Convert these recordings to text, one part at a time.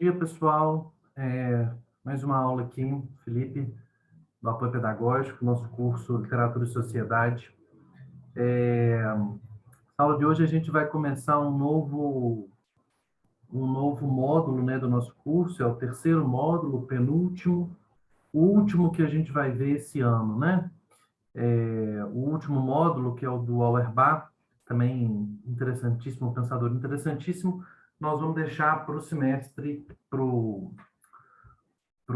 Dia, pessoal. Mais uma aula aqui, Felipe, do Apoio Pedagógico, nosso curso Literatura e Sociedade. Na aula de hoje a gente vai começar um novo módulo, né, do nosso curso, é o terceiro módulo, o penúltimo, o último que a gente vai ver esse ano, né? O último módulo, que é o do Auerbach, também interessantíssimo, um pensador interessantíssimo, nós vamos deixar para o semestre, para o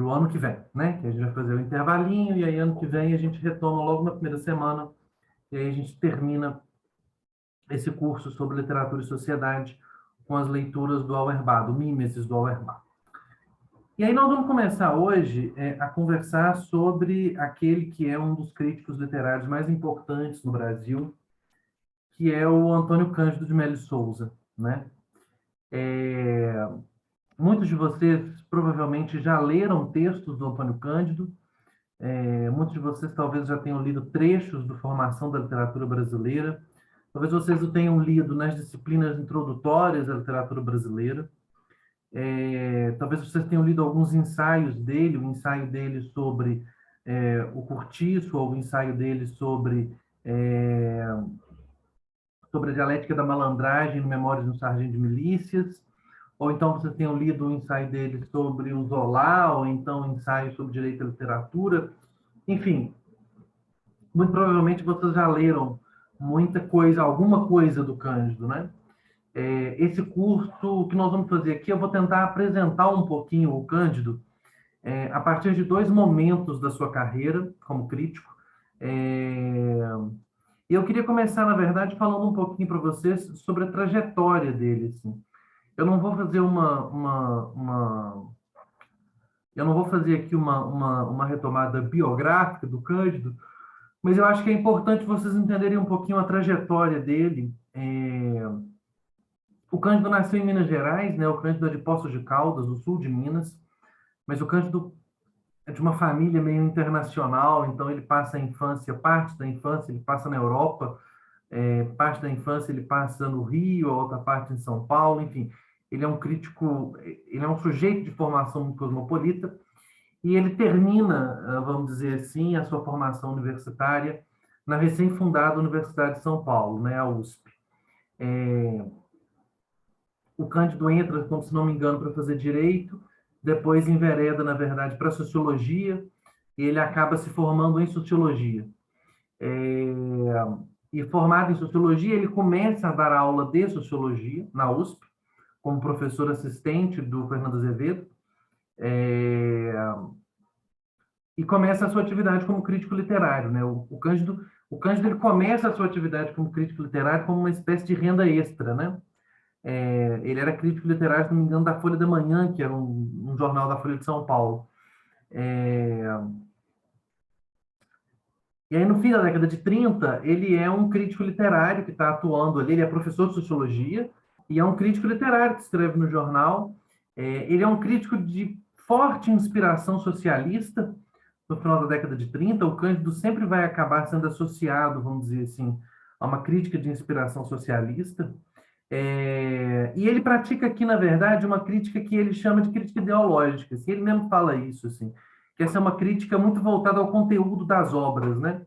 ano que vem, né? Que a gente vai fazer o intervalinho e aí ano que vem a gente retoma logo na primeira semana e aí a gente termina esse curso sobre literatura e sociedade com as leituras do Auerbach, do Mimesis do Auerbach. E aí nós vamos começar hoje a conversar sobre aquele que é um dos críticos literários mais importantes no Brasil, que é o Antônio Cândido de Melo Souza, né? Muitos de vocês provavelmente já leram textos do Antônio Cândido. Muitos de vocês talvez já tenham lido trechos do Formação da Literatura Brasileira. Talvez vocês o tenham lido nas disciplinas introdutórias à literatura brasileira. Talvez vocês tenham lido alguns ensaios dele, o ensaio dele sobre o Cortiço, ou o ensaio dele sobre a dialética da malandragem no Memórias de um Sargento de Milícias, ou então vocês tenham lido o ensaio dele sobre o Zola, ou então o ensaio sobre direito à literatura. Enfim, muito provavelmente vocês já leram muita coisa, alguma coisa do Cândido, né? Esse curso que nós vamos fazer aqui, eu vou tentar apresentar um pouquinho o Cândido a partir de dois momentos da sua carreira como crítico. E eu queria começar, na verdade, falando um pouquinho para vocês sobre a trajetória dele. Assim. Eu não vou fazer eu não vou fazer aqui uma retomada biográfica do Cândido, mas eu acho que é importante vocês entenderem um pouquinho a trajetória dele. O Cândido nasceu em Minas Gerais, né? O Cândido é de Poços de Caldas, do sul de Minas, mas o Cândido é de uma família meio internacional, então ele passa a infância, parte da infância ele passa na Europa, parte da infância ele passa no Rio, a outra parte em São Paulo, enfim. Ele é um crítico, ele é um sujeito de formação muito cosmopolita, e ele termina, vamos dizer assim, a sua formação universitária na recém-fundada Universidade de São Paulo, né, a USP. O Cândido entra, como se não me engano, para fazer direito, depois envereda, na verdade, para sociologia, e ele acaba se formando em sociologia. E formado em sociologia, ele começa a dar aula de sociologia na USP, como professor assistente do Fernando Azevedo, e começa a sua atividade como crítico literário, né? O Cândido ele começa a sua atividade como crítico literário como uma espécie de renda extra, né? Ele era crítico literário, se não me engano, da Folha da Manhã, que era um jornal da Folha de São Paulo. E aí, no fim da década de 30, ele é um crítico literário que está atuando ali, ele é professor de sociologia e é um crítico literário que escreve no jornal. Ele é um crítico de forte inspiração socialista. No final da década de 30, o Cândido sempre vai acabar sendo associado, vamos dizer assim, a uma crítica de inspiração socialista. E ele pratica aqui, na verdade, uma crítica que ele chama de crítica ideológica. Assim, ele mesmo fala isso, assim, que essa é uma crítica muito voltada ao conteúdo das obras, né?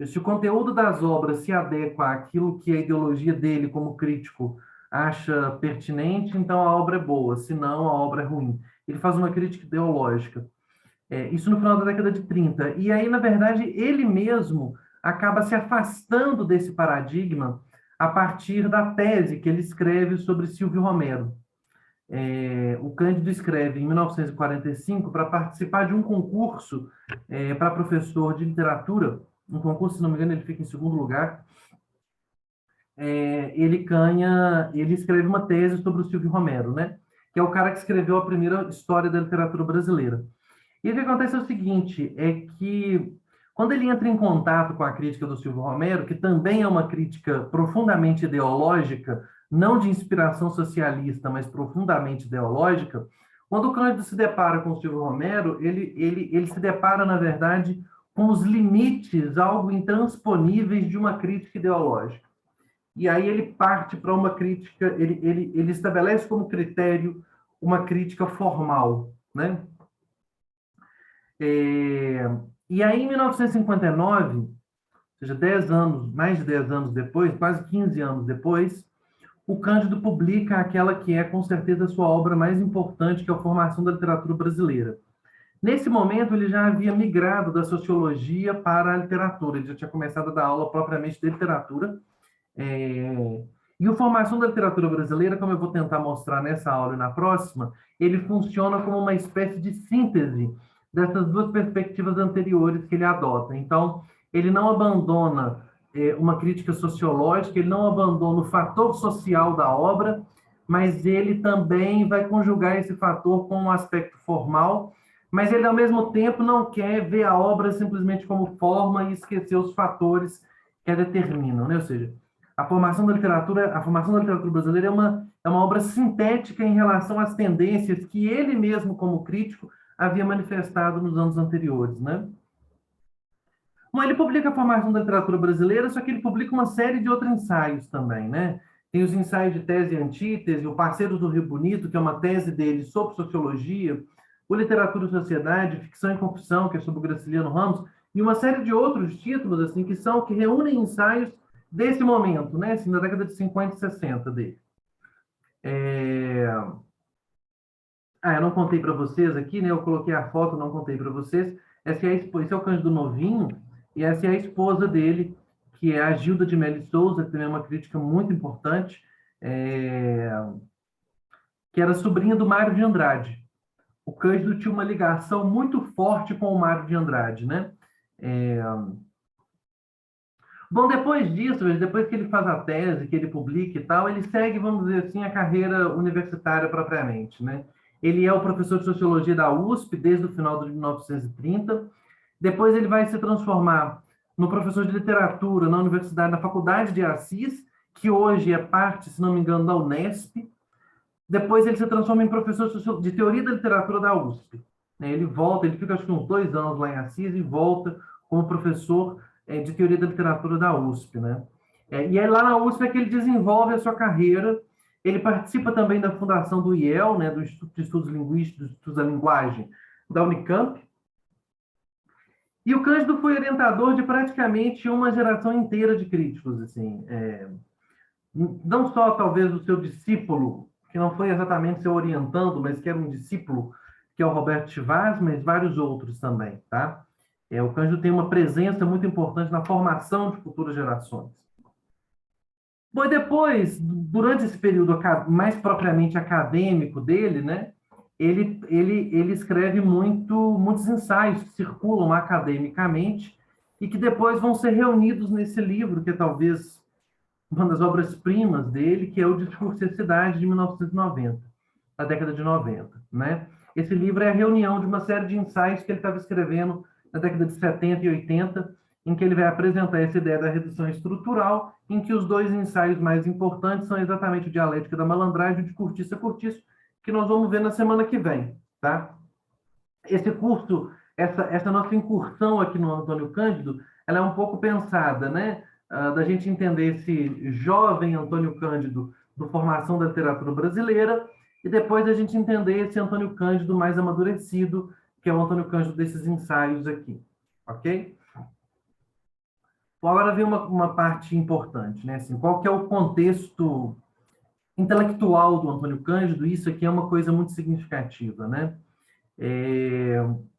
Se o conteúdo das obras se adequa àquilo que a ideologia dele, como crítico, acha pertinente, então a obra é boa, senão a obra é ruim. Ele faz uma crítica ideológica. Isso no final da década de 30. E aí, na verdade, ele mesmo acaba se afastando desse paradigma a partir da tese que ele escreve sobre Silvio Romero. O Cândido escreve em 1945 para participar de um concurso para professor de literatura, um concurso, se não me engano, ele fica em segundo lugar. Ele escreve uma tese sobre o Silvio Romero, né? Que é o cara que escreveu a primeira história da literatura brasileira. E o que acontece é o seguinte, é que quando ele entra em contato com a crítica do Silvio Romero, que também é uma crítica profundamente ideológica, não de inspiração socialista, mas profundamente ideológica, quando o Cândido se depara com o Silvio Romero, ele se depara, na verdade, com os limites algo intransponíveis de uma crítica ideológica. E aí ele parte para uma crítica, ele estabelece como critério uma crítica formal, né? E aí, em 1959, ou seja, 10 anos, mais de 10 anos depois, quase 15 anos depois, o Cândido publica aquela que é, com certeza, a sua obra mais importante, que é a Formação da Literatura Brasileira. Nesse momento, ele já havia migrado da sociologia para a literatura, ele já tinha começado a dar aula propriamente de literatura. É... E a Formação da Literatura Brasileira, como eu vou tentar mostrar nessa aula e na próxima, ele funciona como uma espécie de síntese dessas duas perspectivas anteriores que ele adota. Então, ele não abandona uma crítica sociológica, ele não abandona o fator social da obra, mas ele também vai conjugar esse fator com um aspecto formal, mas ele, ao mesmo tempo, não quer ver a obra simplesmente como forma e esquecer os fatores que a determinam, né? Ou seja, a formação da literatura brasileira é uma obra sintética em relação às tendências que ele mesmo, como crítico, havia manifestado nos anos anteriores, né? Bom, ele publica a formação da literatura brasileira, só que ele publica uma série de outros ensaios também, né? Tem os ensaios de tese e antítese, o Parceiros do Rio Bonito, que é uma tese dele sobre sociologia, o Literatura e Sociedade, Ficção e Confissão, que é sobre o Graciliano Ramos, e uma série de outros títulos assim que reúnem ensaios desse momento, né? Assim, da década de 50 e 60 dele. Eu não contei para vocês aqui, né? Eu coloquei a foto, não contei para vocês. Esse é o Cândido Novinho, e essa é a esposa dele, que é a Gilda de Mello Souza, que também é uma crítica muito importante, é, que era sobrinha do Mário de Andrade. O Cândido tinha uma ligação muito forte com o Mário de Andrade, né? É, Bom, depois disso, depois que ele faz a tese, que ele publica e tal, ele segue, vamos dizer assim, a carreira universitária propriamente, né? Ele é o professor de sociologia da USP desde o final de 1930. Depois ele vai se transformar no professor de literatura na universidade, na Faculdade de Assis, que hoje é parte, se não me engano, da Unesp. Depois ele se transforma em professor de teoria da literatura da USP. Ele volta, ele fica acho que uns 2 anos lá em Assis e volta como professor de teoria da literatura da USP, né? E aí lá na USP é que ele desenvolve a sua carreira. Ele participa também da fundação do IEL, né, do Instituto de Estudos Linguísticos, dos Estudos da Linguagem da Unicamp. E o Cândido foi orientador de praticamente uma geração inteira de críticos, assim, não só talvez o seu discípulo, que não foi exatamente seu orientando, mas que era um discípulo, que é o Roberto Chivas, mas vários outros também, tá? O Cândido tem uma presença muito importante na formação de futuras gerações. Bom, e depois, durante esse período mais propriamente acadêmico dele, né, ele escreve muitos ensaios que circulam academicamente e que depois vão ser reunidos nesse livro, que é talvez uma das obras-primas dele, que é o Discurso e a Cidade, de 1990, da década de 90, né? Esse livro é a reunião de uma série de ensaios que ele estava escrevendo na década de 70 e 80, em que ele vai apresentar essa ideia da redução estrutural, em que os dois ensaios mais importantes são exatamente o Dialética da Malandragem e o de Curtiço a Curtiço, que nós vamos ver na semana que vem, tá? Esse curso, essa nossa incursão aqui no Antônio Cândido, ela é um pouco pensada, né? Da gente entender esse jovem Antônio Cândido do Formação da Literatura Brasileira e depois a gente entender esse Antônio Cândido mais amadurecido, que é o Antônio Cândido desses ensaios aqui, ok? Bom, agora vem uma parte importante, né? Assim, qual que é o contexto intelectual do Antônio Cândido? Isso aqui é uma coisa muito significativa, né?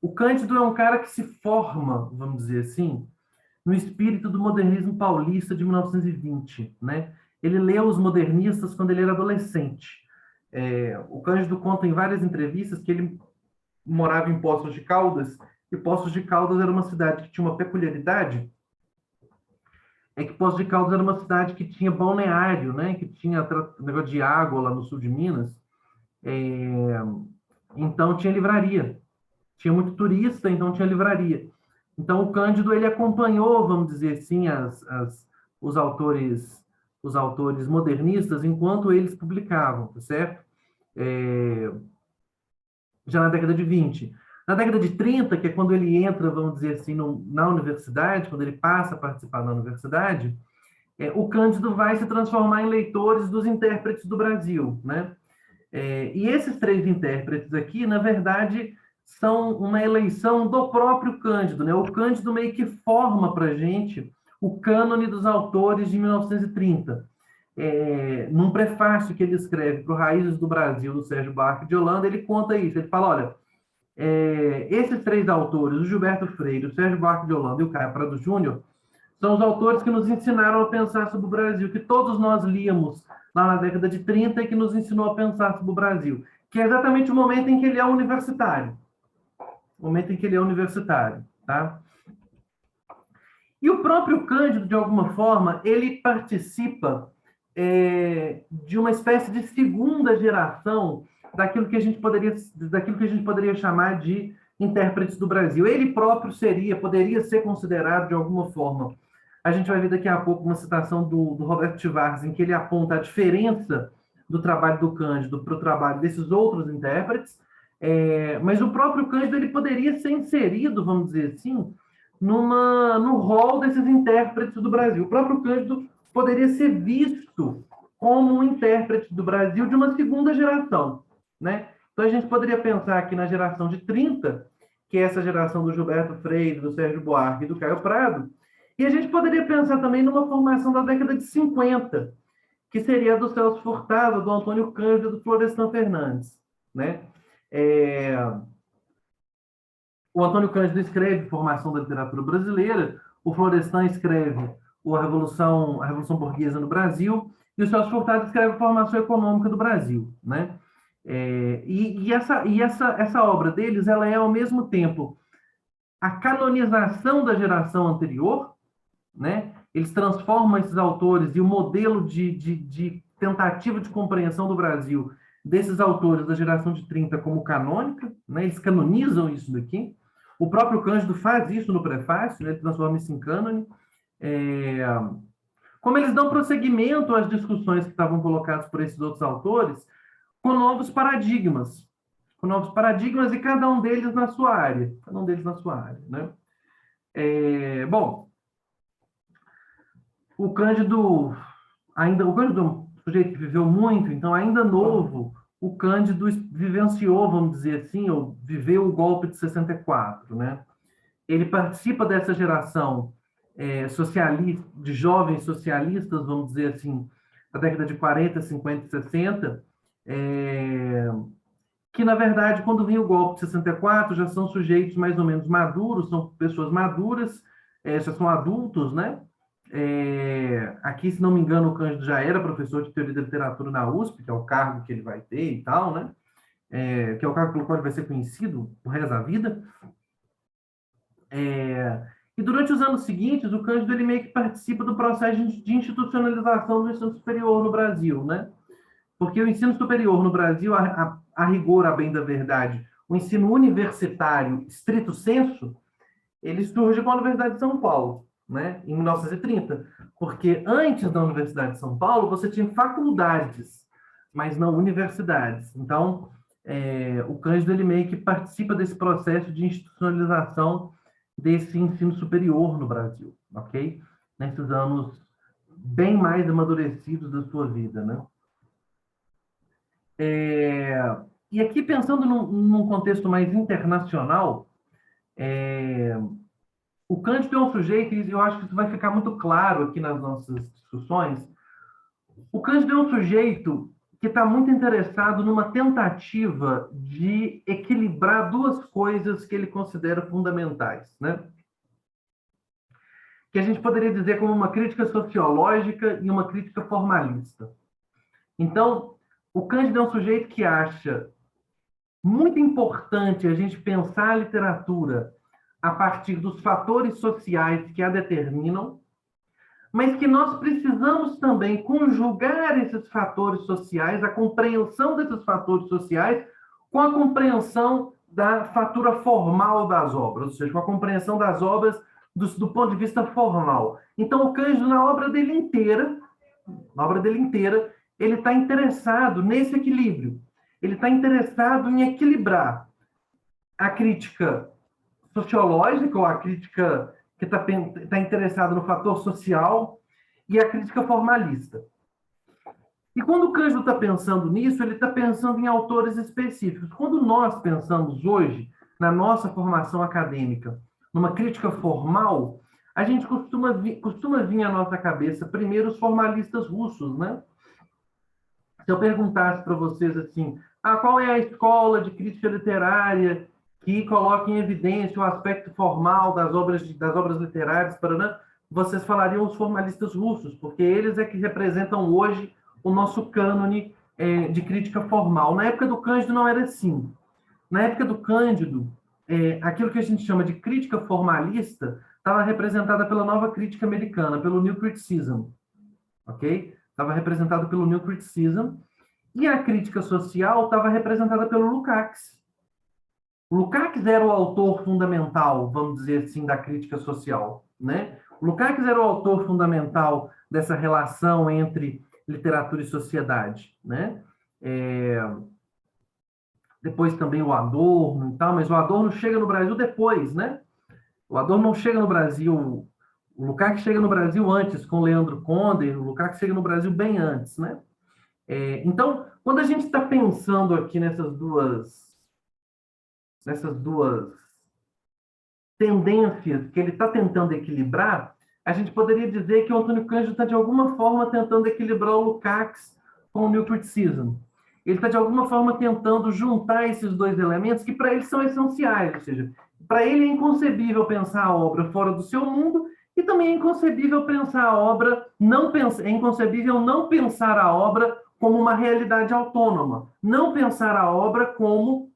O Cândido é um cara que se forma, vamos dizer assim, no espírito do modernismo paulista de 1920, né? Ele leu os modernistas quando ele era adolescente. O Cândido conta em várias entrevistas que ele morava em Poços de Caldas, e Poços de Caldas era uma cidade que tinha uma peculiaridade, que Poços de Caldas era uma cidade que tinha balneário, né? Que tinha negócio de água lá no sul de Minas. Então tinha livraria. Tinha muito turista, então tinha livraria. Então o Cândido ele acompanhou, vamos dizer assim, os autores modernistas enquanto eles publicavam, tá certo? Já na década de 20. Na década de 30, que é quando ele entra, vamos dizer assim, na universidade, quando ele passa a participar da universidade, o Cândido vai se transformar em leitores dos intérpretes do Brasil, né? E esses três intérpretes aqui, na verdade, são uma eleição do próprio Cândido, né? O Cândido meio que forma para a gente o cânone dos autores de 1930. Num prefácio que ele escreve para o Raízes do Brasil, do Sérgio Buarque de Holanda, ele conta isso. Ele fala, olha, esses três autores, o Gilberto Freire, o Sérgio Buarque de Holanda e o Caio Prado Júnior, são os autores que nos ensinaram a pensar sobre o Brasil, que todos nós líamos lá na década de 30 e que nos ensinou a pensar sobre o Brasil, que é exatamente o momento em que ele é universitário. O momento em que ele é universitário, tá? E o próprio Cândido, de alguma forma, ele participa de uma espécie de segunda geração daquilo que a gente poderia chamar de intérpretes do Brasil. Ele próprio poderia ser considerado de alguma forma. A gente vai ver daqui a pouco uma citação do Roberto Tavares, em que ele aponta a diferença do trabalho do Cândido para o trabalho desses outros intérpretes, mas o próprio Cândido ele poderia ser inserido, vamos dizer assim, no rol desses intérpretes do Brasil. O próprio Cândido poderia ser visto como um intérprete do Brasil de uma segunda geração, né? Então a gente poderia pensar aqui na geração de 30, que é essa geração do Gilberto Freire, do Sérgio Buarque e do Caio Prado, e a gente poderia pensar também numa formação da década de 50, que seria a do Celso Furtado, do Antônio Cândido e do Florestan Fernandes, né? O Antônio Cândido escreve Formação da Literatura Brasileira, o Florestan escreve a Revolução Burguesa no Brasil, e o Celso Furtado escreve a Formação Econômica do Brasil, né? Essa obra deles, ela é, ao mesmo tempo, a canonização da geração anterior, né? Eles transformam esses autores e o modelo de tentativa de compreensão do Brasil desses autores da geração de 30 como canônica, né? Eles canonizam isso daqui. O próprio Cândido faz isso no prefácio, né? Ele transforma isso em cânone. Como eles dão prosseguimento às discussões que estavam colocadas por esses outros autores, com novos paradigmas, e cada um deles na sua área, né? Bom, o Cândido é um sujeito que viveu muito, então ainda novo, o Cândido vivenciou, vamos dizer assim, ou viveu o golpe de 64, né? Ele participa dessa geração socialista, de jovens socialistas, vamos dizer assim, da década de 40, 50 e 60, que, na verdade, quando vem o golpe de 64, já são sujeitos mais ou menos maduros, são pessoas maduras, já são adultos, né? Aqui, se não me engano, o Cândido já era professor de Teoria da Literatura na USP, que é o cargo que ele vai ter e tal, né? Que é o cargo pelo qual ele vai ser conhecido o resto da vida. E durante os anos seguintes, o Cândido ele meio que participa do processo de institucionalização do ensino superior no Brasil, né? Porque o ensino superior no Brasil, a rigor, a bem da verdade, o ensino universitário, estrito sensu, ele surge com a Universidade de São Paulo, né? Em 1930. Porque antes da Universidade de São Paulo, você tinha faculdades, mas não universidades. Então, o Cândido ele meio que participa desse processo de institucionalização desse ensino superior no Brasil, ok? Nesses anos bem mais amadurecidos da sua vida, né? E aqui, pensando num contexto mais internacional, o Cândido é um sujeito, e eu acho que isso vai ficar muito claro aqui nas nossas discussões, o Cândido é um sujeito que está muito interessado numa tentativa de equilibrar duas coisas que ele considera fundamentais, né? Que a gente poderia dizer como uma crítica sociológica e uma crítica formalista. Então, o Cândido é um sujeito que acha muito importante a gente pensar a literatura a partir dos fatores sociais que a determinam, mas que nós precisamos também conjugar esses fatores sociais, a compreensão desses fatores sociais, com a compreensão da fatura formal das obras, ou seja, com a compreensão das obras do ponto de vista formal. Então, o Cândido, na obra dele inteira, ele está interessado nesse equilíbrio. Ele está interessado em equilibrar a crítica sociológica, ou a crítica que está interessada no fator social, e a crítica formalista. E quando o Cândido está pensando nisso, ele está pensando em autores específicos. Quando nós pensamos hoje, na nossa formação acadêmica, numa crítica formal, a gente costuma vir à nossa cabeça primeiro os formalistas russos, né? Se eu perguntasse para vocês assim, qual é a escola de crítica literária que coloca em evidência o aspecto formal das obras literárias, paraná, vocês falariam os formalistas russos, porque eles é que representam hoje o nosso cânone de crítica formal. Na época do Cândido não era assim. Na época do Cândido, aquilo que a gente chama de crítica formalista estava representada pela nova crítica americana, pelo New Criticism, ok? Estava representado pelo New Criticism, e a crítica social estava representada pelo Lukács. O Lukács era o autor fundamental, vamos dizer assim, da crítica social, né? O Lukács era o autor fundamental dessa relação entre literatura e sociedade, né? Depois também o Adorno e tal, mas o Adorno chega no Brasil depois, né? O Adorno não chega no Brasil, o Lukács chega no Brasil antes, com o Leandro Conde, o Lukács chega no Brasil bem antes, né? Então, quando a gente está pensando aqui nessas duas tendências que ele está tentando equilibrar, a gente poderia dizer que o Antônio Cândido está, de alguma forma, tentando equilibrar o Lukács com o New Criticism. Ele está, de alguma forma, tentando juntar esses dois elementos que, para ele, são essenciais. Ou seja, para ele é inconcebível pensar a obra fora do seu mundo e também é inconcebível pensar a obra, é inconcebível não pensar a obra como uma realidade autônoma, não pensar a obra como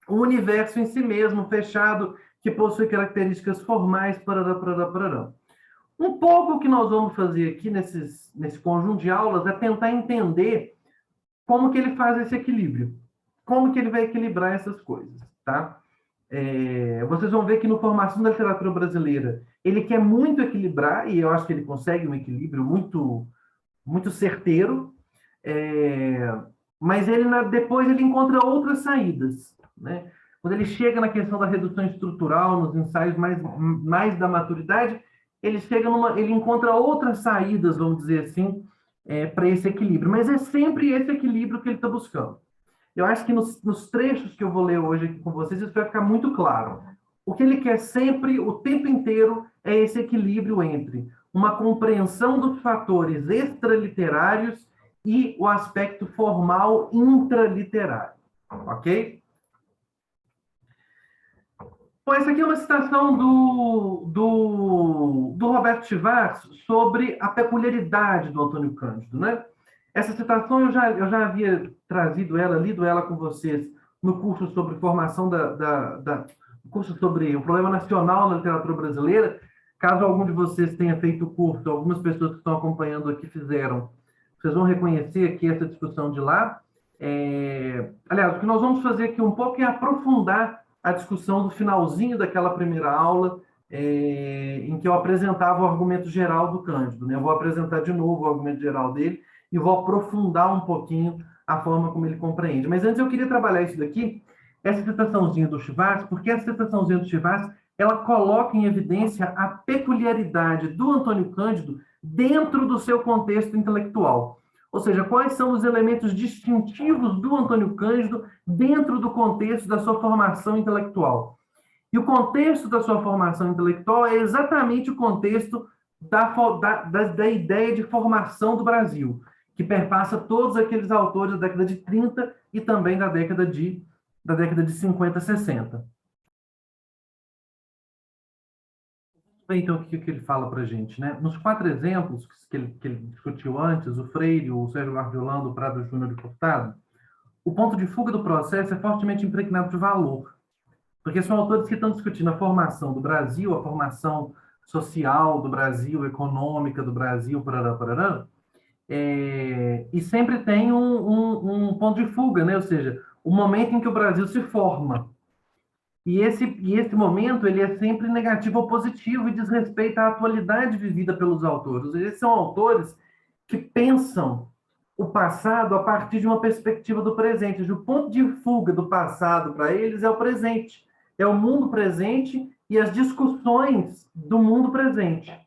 um universo em si mesmo, fechado, que possui características formais, parará, parará, parará. Um pouco o que nós vamos fazer aqui nesse conjunto de aulas é tentar entender como que ele faz esse equilíbrio, como que ele vai equilibrar essas coisas, tá? Vocês vão ver que no Formação da Literatura Brasileira, ele quer muito equilibrar, e eu acho que ele consegue um equilíbrio muito, muito certeiro, mas depois ele encontra outras saídas, né? Quando ele chega na questão da redução estrutural, nos ensaios mais da maturidade, ele encontra outras saídas, vamos dizer assim, para esse equilíbrio. Mas é sempre esse equilíbrio que ele está buscando. Eu acho que nos trechos que eu vou ler hoje aqui com vocês, isso vai ficar muito claro. O que ele quer sempre, o tempo inteiro, é esse equilíbrio entre uma compreensão dos fatores extraliterários e o aspecto formal intraliterário. Ok? Bom, essa aqui é uma citação do Roberto Chivas sobre a peculiaridade do Antônio Cândido, né? Essa citação eu já havia lido ela com vocês no curso sobre formação curso sobre o problema nacional na literatura brasileira. Caso algum de vocês tenha feito o curso, algumas pessoas que estão acompanhando aqui fizeram, vocês vão reconhecer aqui essa discussão de lá. Aliás, o que nós vamos fazer aqui um pouco é aprofundar a discussão do finalzinho daquela primeira aula, em que eu apresentava o argumento geral do Cândido, né? Eu vou apresentar de novo o argumento geral dele e vou aprofundar um pouquinho a forma como ele compreende. Mas antes eu queria trabalhar isso daqui, essa citaçãozinha do Chivas, porque essa citaçãozinha do Chivas, ela coloca em evidência a peculiaridade do Antônio Cândido dentro do seu contexto intelectual. Ou seja, quais são os elementos distintivos do Antônio Cândido dentro do contexto da sua formação intelectual. E o contexto da sua formação intelectual é exatamente o contexto da ideia de formação do Brasil, que perpassa todos aqueles autores da década de 30 e também da década de 50, 60. Então, o que ele fala para a gente, né? Nos 4 exemplos que ele discutiu antes, o Freire, o Sérgio Guardiolando, o Prado Júnior e Furtado, o ponto de fuga do processo é fortemente impregnado de valor, porque são autores que estão discutindo a formação do Brasil, a formação social do Brasil, econômica do Brasil, parará, parará, e sempre tem um ponto de fuga, né? Ou seja, o momento em que o Brasil se forma. E esse momento ele é sempre negativo ou positivo e diz respeito à atualidade vivida pelos autores. Esses são autores que pensam o passado a partir de uma perspectiva do presente. O ponto de fuga do passado para eles é o presente, é o mundo presente e as discussões do mundo presente.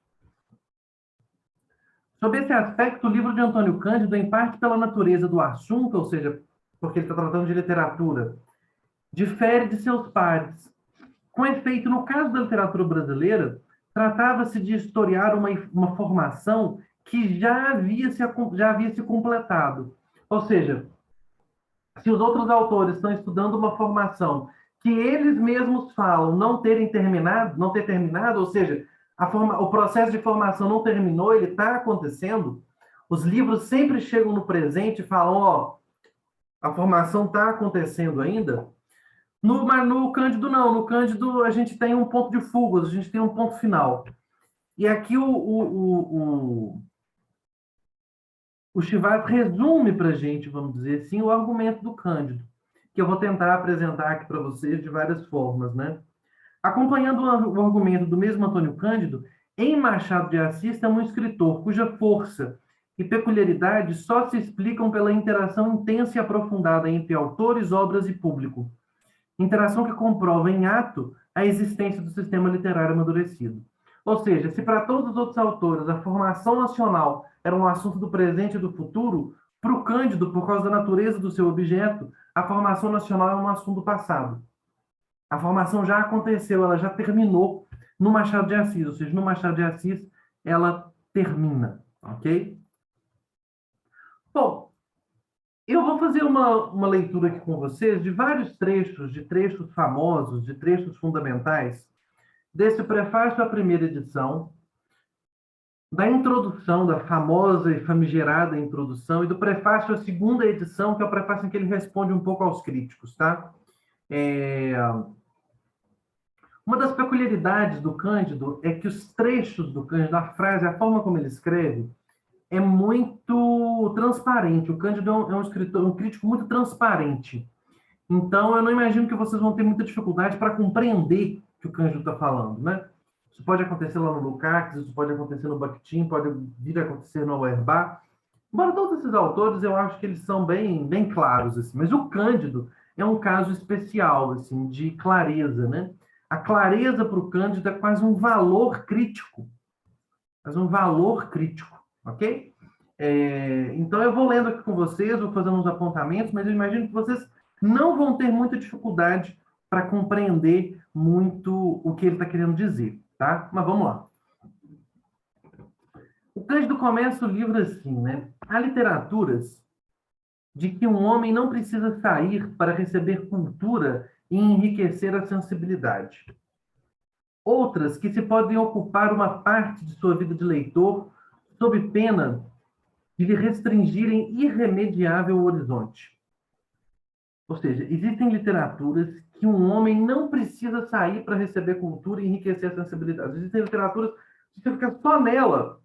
Sob esse aspecto, o livro de Antônio Cândido, em parte pela natureza do assunto, ou seja, porque ele está tratando de literatura, difere de seus pares. Com efeito, no caso da literatura brasileira, tratava-se de historiar uma formação que já havia se completado. Ou seja, se os outros autores estão estudando uma formação que eles mesmos falam não ter terminado, ou seja, o processo de formação não terminou, ele está acontecendo, os livros sempre chegam no presente e falam, ó, a formação está acontecendo ainda. Mas no Cândido, não. No Cândido, a gente tem um ponto de fuga, a gente tem um ponto final. E aqui o Chivato resume para a gente, vamos dizer assim, o argumento do Cândido, que eu vou tentar apresentar aqui para vocês de várias formas, né? Acompanhando o argumento do mesmo Antônio Cândido, em Machado de Assis temos um escritor cuja força e peculiaridade só se explicam pela interação intensa e aprofundada entre autores, obras e público. Interação que comprova em ato a existência do sistema literário amadurecido. Ou seja, se para todos os outros autores a formação nacional era um assunto do presente e do futuro, para o Cândido, por causa da natureza do seu objeto, a formação nacional é um assunto do passado. A formação já aconteceu, ela já terminou no Machado de Assis, ou seja, no Machado de Assis ela termina, ok? Bom, eu vou fazer uma leitura aqui com vocês de vários trechos, de trechos famosos, de trechos fundamentais, desse prefácio à primeira edição, da introdução, da famosa e famigerada introdução, e do prefácio à segunda edição, que é o prefácio em que ele responde um pouco aos críticos, tá? Uma das peculiaridades do Cândido é que os trechos do Cândido, a frase, a forma como ele escreve, é muito transparente. O Cândido é um escritor, um crítico muito transparente. Então, eu não imagino que vocês vão ter muita dificuldade para compreender o que o Cândido está falando, né? Isso pode acontecer lá no Lukács, isso pode acontecer no Bakhtin, pode vir a acontecer no Auerbach. Embora todos esses autores, eu acho que eles são bem claros, assim. Mas o Cândido é um caso especial, assim, de clareza, né? A clareza para o Cândido é quase um valor crítico. Quase um valor crítico, ok? Então, eu vou lendo aqui com vocês, vou fazendo uns apontamentos, mas eu imagino que vocês não vão ter muita dificuldade para compreender muito o que ele está querendo dizer, tá? Mas vamos lá. O Cândido começa o livro assim, né? Há literaturas de que um homem não precisa sair para receber cultura e enriquecer a sensibilidade. Outras que se podem ocupar uma parte de sua vida de leitor sob pena de lhe restringirem irremediável o horizonte. Ou seja, existem literaturas que um homem não precisa sair para receber cultura e enriquecer a sensibilidade. Existem literaturas que você fica só nela,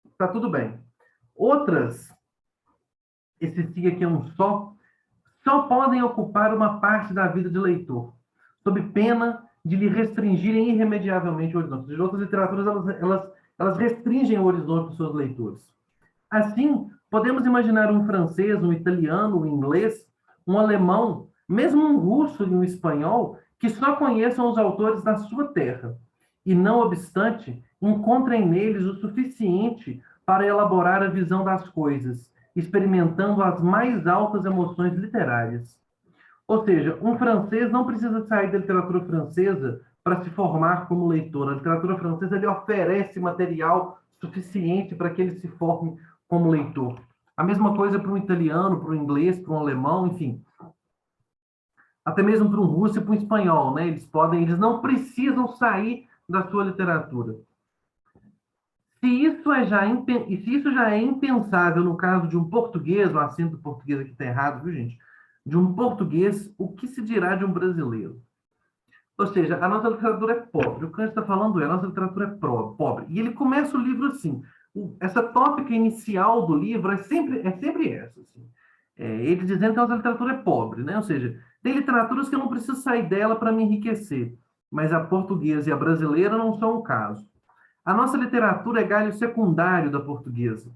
está tudo bem. Outras, esse si aqui é um só podem ocupar uma parte da vida de leitor, sob pena de lhe restringirem irremediavelmente o horizonte. Ou seja, outras literaturas, elas restringem o horizonte dos seus leitores. Assim, podemos imaginar um francês, um italiano, um inglês, um alemão, mesmo um russo e um espanhol, que só conheçam os autores da sua terra, e, não obstante, encontrem neles o suficiente para elaborar a visão das coisas, experimentando as mais altas emoções literárias. Ou seja, um francês não precisa sair da literatura francesa para se formar como leitor. A literatura francesa lhe oferece material suficiente para que ele se forme como leitor. A mesma coisa para um italiano, para um inglês, para um alemão, enfim. Até mesmo para um russo e para um espanhol, né? Eles não precisam sair da sua literatura. Se isso já é impensável no caso de um português, o acento do português aqui está errado, viu, gente? De um português, o que se dirá de um brasileiro? Ou seja, a nossa literatura é pobre. O Kant está falando a nossa literatura é pobre. E ele começa o livro assim. Essa tópica inicial do livro é sempre essa. Assim. Ele dizendo que a nossa literatura é pobre, né? Ou seja, tem literaturas que eu não preciso sair dela para me enriquecer, mas a portuguesa e a brasileira não são o caso. A nossa literatura é galho secundário da portuguesa.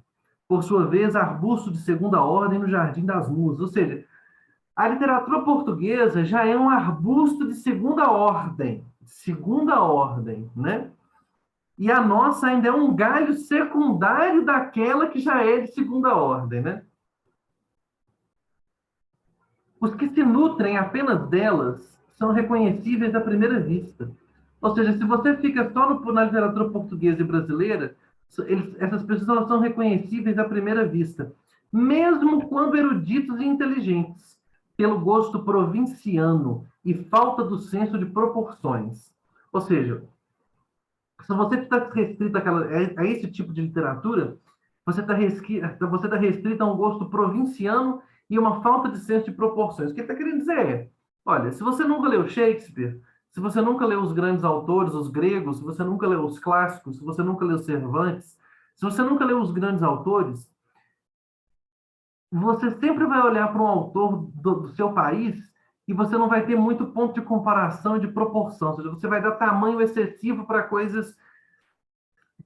Por sua vez, arbusto de segunda ordem no jardim das musas. Ou seja, a literatura portuguesa já é um arbusto de segunda ordem, né? E a nossa ainda é um galho secundário daquela que já é de segunda ordem, né? Os que se nutrem apenas delas são reconhecíveis à primeira vista. Ou seja, se você fica só na literatura portuguesa e brasileira, essas pessoas elas são reconhecíveis à primeira vista, mesmo quando eruditos e inteligentes, pelo gosto provinciano e falta do senso de proporções. Ou seja, se você está restrito a esse tipo de literatura, você tá restrito a um gosto provinciano e uma falta de senso de proporções. O que ele está querendo dizer é, olha, se você nunca leu Shakespeare, se você nunca leu os grandes autores, os gregos, se você nunca leu os clássicos, se você nunca leu Cervantes, se você nunca leu os grandes autores, você sempre vai olhar para um autor do seu país e você não vai ter muito ponto de comparação e de proporção. Ou seja, você vai dar tamanho excessivo para coisas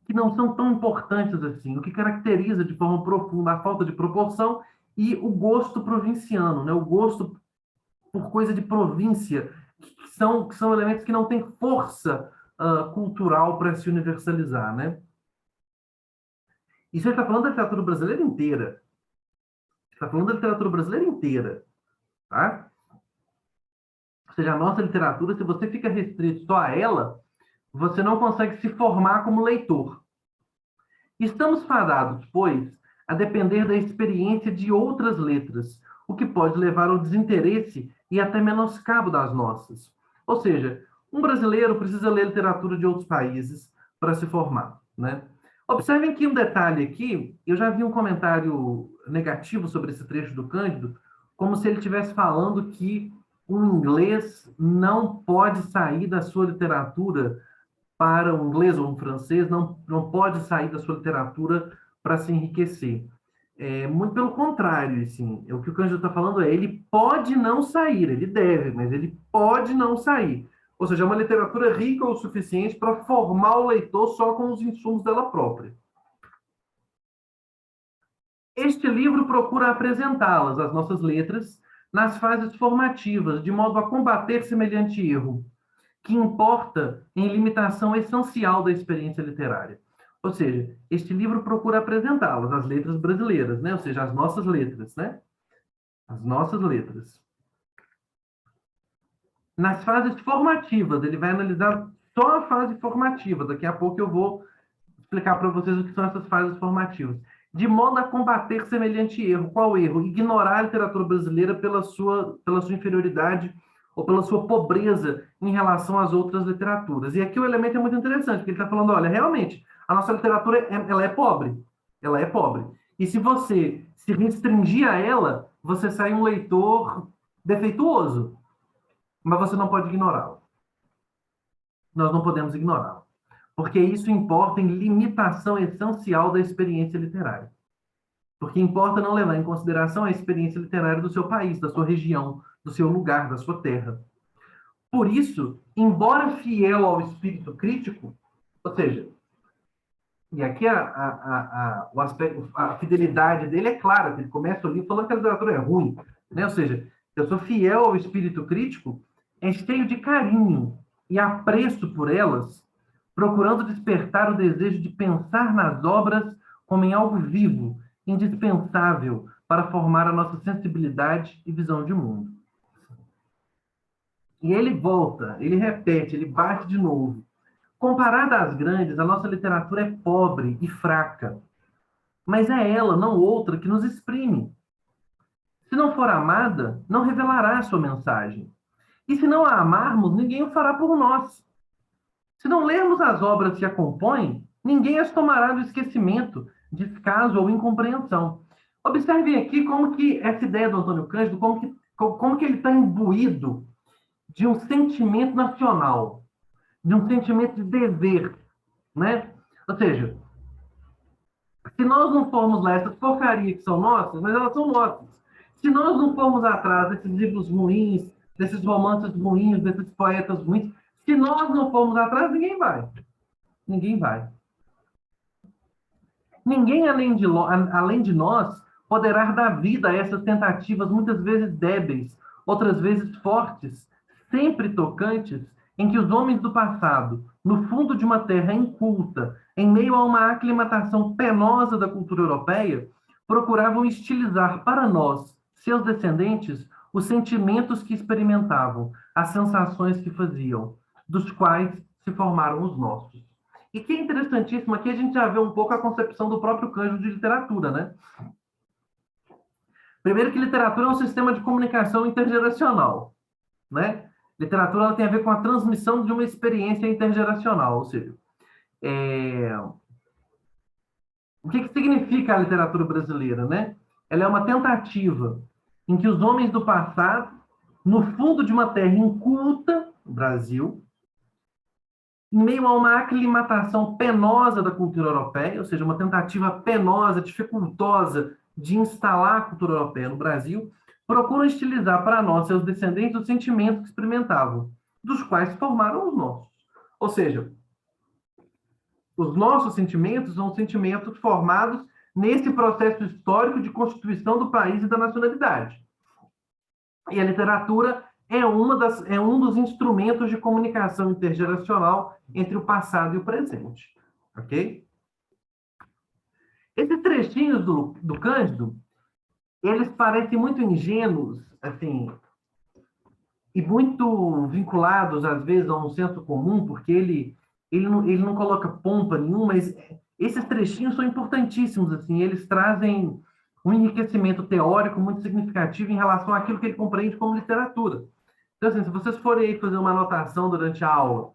que não são tão importantes assim, o que caracteriza de forma profunda a falta de proporção e o gosto provinciano, né? O gosto por coisa de província, que são elementos que não têm força cultural para se universalizar, né? Isso ele está falando da literatura brasileira inteira. Está falando da literatura brasileira inteira, tá? Ou seja, a nossa literatura, se você fica restrito só a ela, você não consegue se formar como leitor. Estamos fadados, pois, a depender da experiência de outras letras, o que pode levar ao desinteresse e até menoscabo das nossas. Ou seja, um brasileiro precisa ler literatura de outros países para se formar, né? Observem que um detalhe aqui, eu já vi um comentário negativo sobre esse trecho do Cândido, como se ele estivesse falando que o inglês não pode sair da sua literatura para um inglês ou um francês, não pode sair da sua literatura para se enriquecer. Muito pelo contrário, assim, o que o Cândido está falando é, ele pode não sair, ele deve, mas ele pode não sair. Ou seja, é uma literatura rica o suficiente para formar o leitor só com os insumos dela própria. Este livro procura apresentá-las, as nossas letras, nas fases formativas, de modo a combater semelhante erro, que importa em limitação essencial da experiência literária. Ou seja, este livro procura apresentá-las, as letras brasileiras, né? Ou seja, as nossas letras, né? As nossas letras. Nas fases formativas, ele vai analisar só a fase formativa. Daqui a pouco eu vou explicar para vocês o que são essas fases formativas. De modo a combater semelhante erro. Qual erro? Ignorar a literatura brasileira pela sua inferioridade ou pela sua pobreza em relação às outras literaturas. E aqui o elemento é muito interessante, porque ele está falando, olha, realmente, a nossa literatura ela é pobre. Ela é pobre. E se você se restringir a ela, você sai um leitor defeituoso. Mas você não pode ignorá-la. Nós não podemos ignorá-la. Porque isso importa em limitação essencial da experiência literária. Porque importa não levar em consideração a experiência literária do seu país, da sua região, do seu lugar, da sua terra. Por isso, embora fiel ao espírito crítico, ou seja, e aqui o aspecto, a fidelidade dele é clara, ele começa o livro falando que a literatura é ruim, né? Ou seja, eu sou fiel ao espírito crítico, é cheio de carinho e apreço por elas, procurando despertar o desejo de pensar nas obras como em algo vivo, indispensável para formar a nossa sensibilidade e visão de mundo. E ele volta, ele repete, ele bate de novo. Comparada às grandes, a nossa literatura é pobre e fraca, mas é ela, não outra, que nos exprime. Se não for amada, não revelará a sua mensagem. E se não a amarmos, ninguém o fará por nós. Se não lermos as obras que a compõem, ninguém as tomará do esquecimento, descaso ou incompreensão. Observem aqui como que essa ideia do Antônio Cândido, como que ele está imbuído de um sentimento nacional, de um sentimento de dever, né? Ou seja, se nós não formos lá, essas porcarias que são nossas, mas elas são nossas. Se nós não formos atrás desses livros ruins, desses romances ruins, desses poetas ruins, se nós não formos atrás, ninguém vai. Ninguém vai. Ninguém além de nós poderá dar vida a essas tentativas muitas vezes débeis, outras vezes fortes, sempre tocantes em que os homens do passado, no fundo de uma terra inculta, em meio a uma aclimatação penosa da cultura europeia, procuravam estilizar para nós, seus descendentes, os sentimentos que experimentavam, as sensações que faziam, dos quais se formaram os nossos. E que é interessantíssimo, aqui a gente já vê um pouco a concepção do próprio Cândido de literatura, né? Primeiro que literatura é um sistema de comunicação intergeracional, né? Literatura ela tem a ver com a transmissão de uma experiência intergeracional, ou seja, o que significa a literatura brasileira, né? Ela é uma tentativa em que os homens do passado, no fundo de uma terra inculta, o Brasil, em meio a uma aclimatação penosa da cultura europeia, ou seja, uma tentativa penosa, dificultosa de instalar a cultura europeia no Brasil, procuram estilizar para nós, seus descendentes, os sentimentos que experimentavam, dos quais formaram os nossos. Ou seja, os nossos sentimentos são sentimentos formados nesse processo histórico de constituição do país e da nacionalidade. E a literatura é um dos instrumentos de comunicação intergeracional entre o passado e o presente. Ok? Esses trechinhos do Cândido, eles parecem muito ingênuos, assim, e muito vinculados, às vezes, a um senso comum, porque ele não coloca pompa nenhuma, mas esses trechinhos são importantíssimos, assim, eles trazem um enriquecimento teórico muito significativo em relação àquilo que ele compreende como literatura. Então, assim, se vocês forem aí fazer uma anotação durante a aula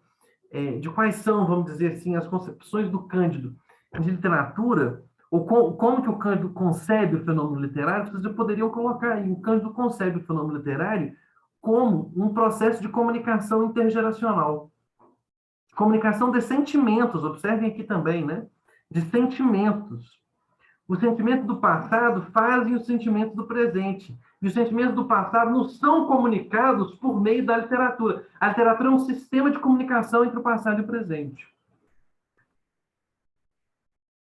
de quais são, vamos dizer assim, as concepções do Cândido de literatura, ou como que o Cândido concebe o fenômeno literário, vocês poderiam colocar aí, o Cândido concebe o fenômeno literário como um processo de comunicação intergeracional. Comunicação de sentimentos, observem aqui também, né? De sentimentos. Os sentimentos do passado fazem os sentimentos do presente. E os sentimentos do passado não são comunicados por meio da literatura. A literatura é um sistema de comunicação entre o passado e o presente.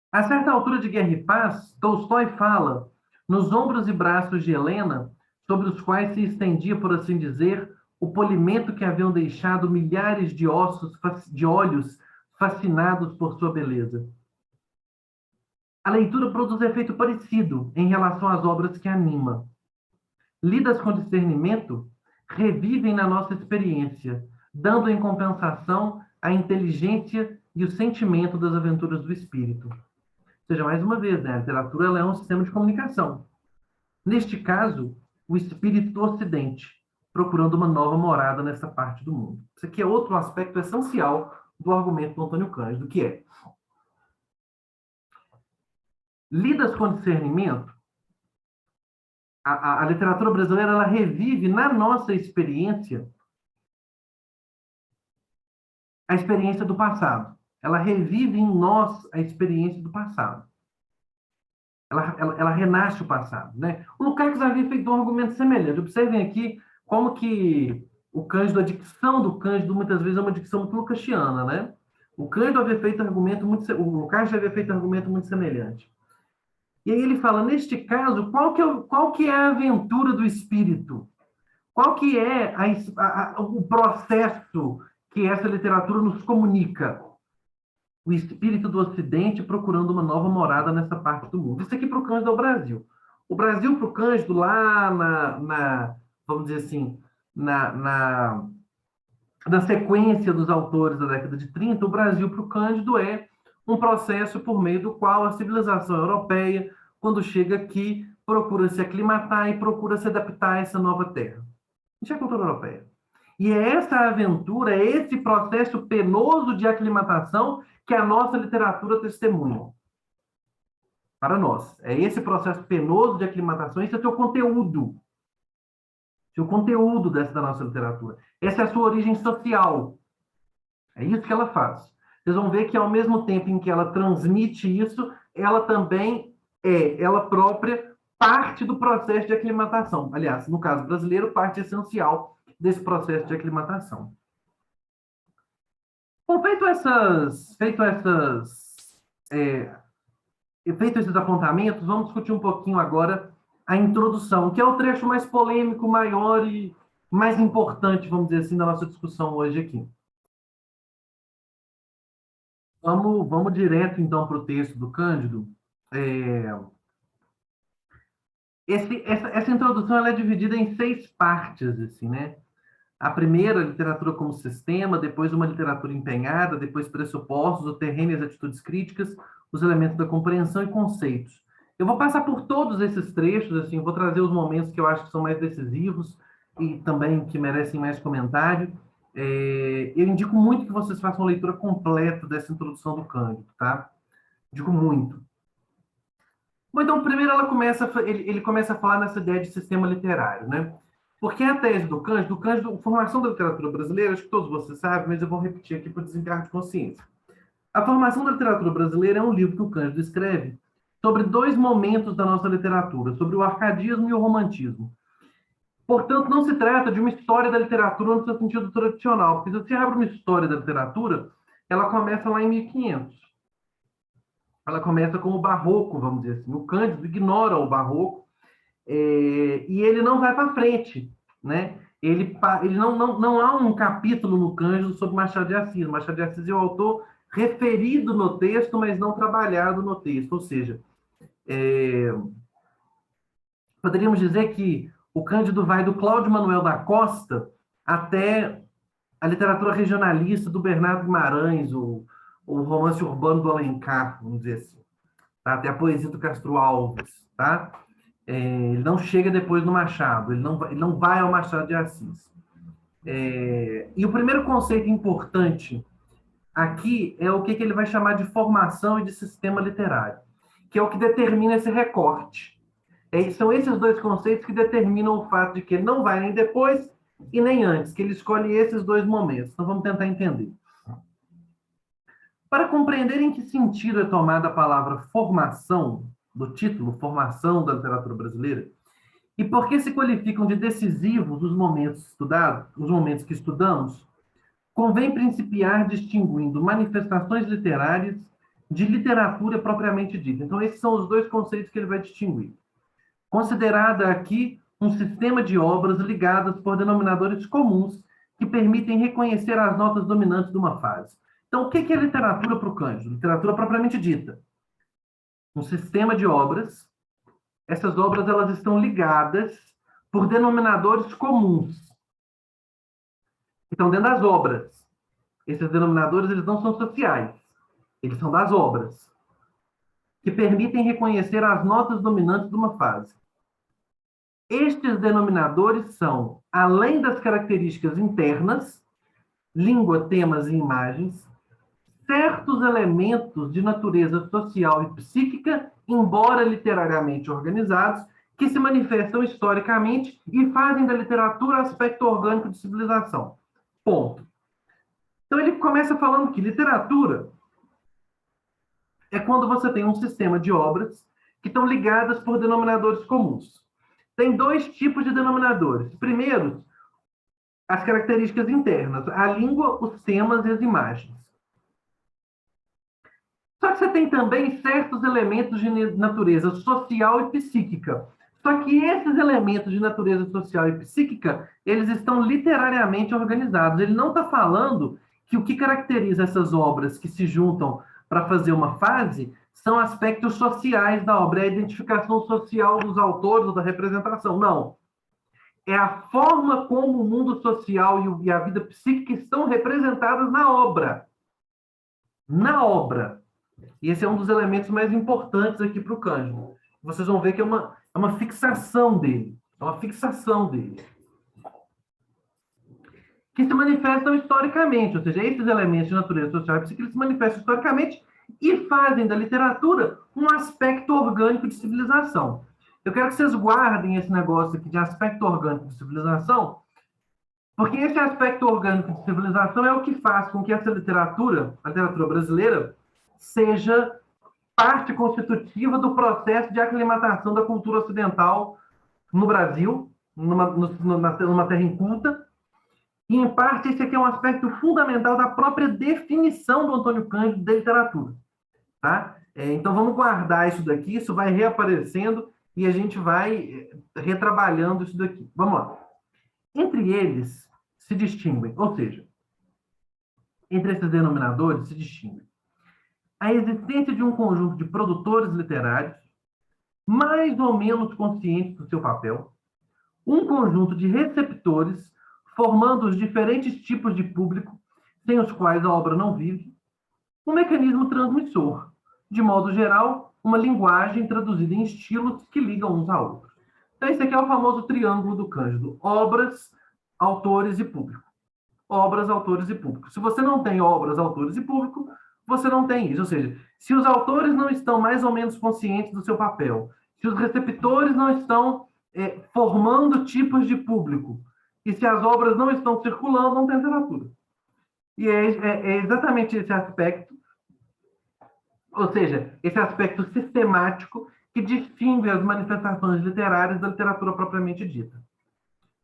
A certa altura de Guerra e Paz, Tolstói fala nos ombros e braços de Helena, sobre os quais se estendia, por assim dizer, o polimento que haviam deixado milhares de olhos fascinados por sua beleza. A leitura produz efeito parecido em relação às obras que anima. Lidas com discernimento, revivem na nossa experiência, dando em compensação a inteligência e o sentimento das aventuras do espírito. Ou seja, mais uma vez, né, a literatura ela é um sistema de comunicação. Neste caso, o espírito do Ocidente, procurando uma nova morada nessa parte do mundo. Isso aqui é outro aspecto essencial do argumento do Antônio Cândido, que é lidas com discernimento, a literatura brasileira ela revive na nossa experiência a experiência do passado. Ela revive em nós a experiência do passado. Ela renasce o passado, né? O Lukács havia feito um argumento semelhante. Observem aqui como que o Cândido, a dicção do Cândido, muitas vezes é uma dicção muito lucasiana, né? O Cândido havia feito argumento muito, o Lukács havia feito argumento muito semelhante. E aí ele fala, neste caso, qual que é a aventura do espírito? Qual que é o processo que essa literatura nos comunica? O espírito do Ocidente procurando uma nova morada nessa parte do mundo. Isso aqui para o Cândido é o Brasil. O Brasil para o Cândido, lá vamos dizer assim, na sequência dos autores da década de 30, o Brasil para o Cândido é um processo por meio do qual a civilização europeia, quando chega aqui, procura se aclimatar e procura se adaptar a essa nova terra. Isso é a cultura europeia. E é essa aventura, é esse processo penoso de aclimatação que a nossa literatura testemunha. Para nós. É esse processo penoso de aclimatação, esse é o teu conteúdo. O conteúdo da nossa literatura. Essa é a sua origem social. É isso que ela faz. Vocês vão ver que, ao mesmo tempo em que ela transmite isso, ela também ela própria, parte do processo de aclimatação. Aliás, no caso brasileiro, parte essencial desse processo de aclimatação. Bom, feito esses apontamentos, vamos discutir um pouquinho agora a introdução, que é o trecho mais polêmico, maior e mais importante, vamos dizer assim, da nossa discussão hoje aqui. Vamos direto, então, para o texto do Cândido. É, essa introdução ela é dividida em 6 partes, assim, né? A primeira, literatura como sistema, depois uma literatura empenhada, depois pressupostos, o terreno e as atitudes críticas, os elementos da compreensão e conceitos. Eu vou passar por todos esses trechos, assim, vou trazer os momentos que eu acho que são mais decisivos e também que merecem mais comentário. Eu indico muito que vocês façam uma leitura completa dessa introdução do Cândido, tá? Digo muito. Bom, então, primeiro ele começa a falar nessa ideia de sistema literário, né? Porque a tese do Cândido, formação da literatura brasileira, acho que todos vocês sabem, mas eu vou repetir aqui para desencargo de consciência. A formação da literatura brasileira é um livro que o Cândido escreve sobre 2 momentos da nossa literatura, sobre o arcadismo e o romantismo. Portanto, não se trata de uma história da literatura no seu sentido tradicional, porque se você abre uma história da literatura, ela começa lá em 1500. Ela começa com o barroco, vamos dizer assim. O Cândido ignora o barroco e ele não vai para frente, né? Ele não há um capítulo no Cândido sobre Machado de Assis. Machado de Assis é o autor referido no texto, mas não trabalhado no texto. Ou seja, poderíamos dizer que o Cândido vai do Cláudio Manuel da Costa até a literatura regionalista do Bernardo Guimarães, o romance urbano do Alencar, vamos dizer assim, tá? Até a poesia do Castro Alves, tá? Ele não chega depois no Machado, ele não vai ao Machado de Assis. E o primeiro conceito importante aqui é o que ele vai chamar de formação e de sistema literário, que é o que determina esse recorte. São esses 2 conceitos que determinam o fato de que ele não vai nem depois e nem antes, que ele escolhe esses 2 momentos. Então vamos tentar entender. Para compreender em que sentido é tomada a palavra formação, do título Formação da Literatura Brasileira, e por que se qualificam de decisivos os momentos estudados, os momentos que estudamos, convém principiar distinguindo manifestações literárias de literatura propriamente dita. Então, esses são os 2 conceitos que ele vai distinguir. Considerada aqui um sistema de obras ligadas por denominadores comuns que permitem reconhecer as notas dominantes de uma fase. Então, o que é literatura para o Cândido? Literatura propriamente dita. Um sistema de obras. Essas obras elas estão ligadas por denominadores comuns, que estão dentro das obras. Esses denominadores eles não são sociais, eles são das obras, que permitem reconhecer as notas dominantes de uma fase. Estes denominadores são, além das características internas, língua, temas e imagens, certos elementos de natureza social e psíquica, embora literariamente organizados, que se manifestam historicamente e fazem da literatura aspecto orgânico de civilização. Ponto. Então ele começa falando que literatura é quando você tem um sistema de obras que estão ligadas por denominadores comuns. Tem 2 tipos de denominadores. Primeiro, as características internas, a língua, os temas e as imagens. Só que você tem também certos elementos de natureza social e psíquica. Só que esses elementos de natureza social e psíquica, eles estão literariamente organizados. Ele não está falando que o que caracteriza essas obras que se juntam para fazer uma fase são aspectos sociais da obra, é a identificação social dos autores ou da representação. Não. É a forma como o mundo social e a vida psíquica estão representadas na obra. Na obra. E esse é um dos elementos mais importantes aqui para o Cândido. Vocês vão ver que é uma fixação dele. É uma fixação dele. Que se manifestam historicamente, ou seja, esses elementos de natureza social e psíquica se manifestam historicamente e fazem da literatura um aspecto orgânico de civilização. Eu quero que vocês guardem esse negócio aqui de aspecto orgânico de civilização, porque esse aspecto orgânico de civilização é o que faz com que essa literatura, a literatura brasileira, seja parte constitutiva do processo de aclimatação da cultura ocidental no Brasil, numa terra inculta, e, em parte, esse aqui é um aspecto fundamental da própria definição do Antônio Cândido da literatura. Tá? Então, vamos guardar isso daqui, isso vai reaparecendo e a gente vai retrabalhando isso daqui. Vamos lá. Entre eles se distinguem, ou seja, entre esses denominadores se distinguem a existência de um conjunto de produtores literários, mais ou menos conscientes do seu papel, um conjunto de receptores, formando os diferentes tipos de público sem os quais a obra não vive, um mecanismo transmissor, de modo geral, uma linguagem traduzida em estilos que ligam uns a outros. Então, esse aqui é o famoso triângulo do Cândido: obras, autores e público. Obras, autores e público. Se você não tem obras, autores e público, você não tem isso. Ou seja, se os autores não estão mais ou menos conscientes do seu papel, se os receptores não estão formando tipos de público, e se as obras não estão circulando, não tem literatura. E é exatamente esse aspecto, ou seja, esse aspecto sistemático que distingue as manifestações literárias da literatura propriamente dita.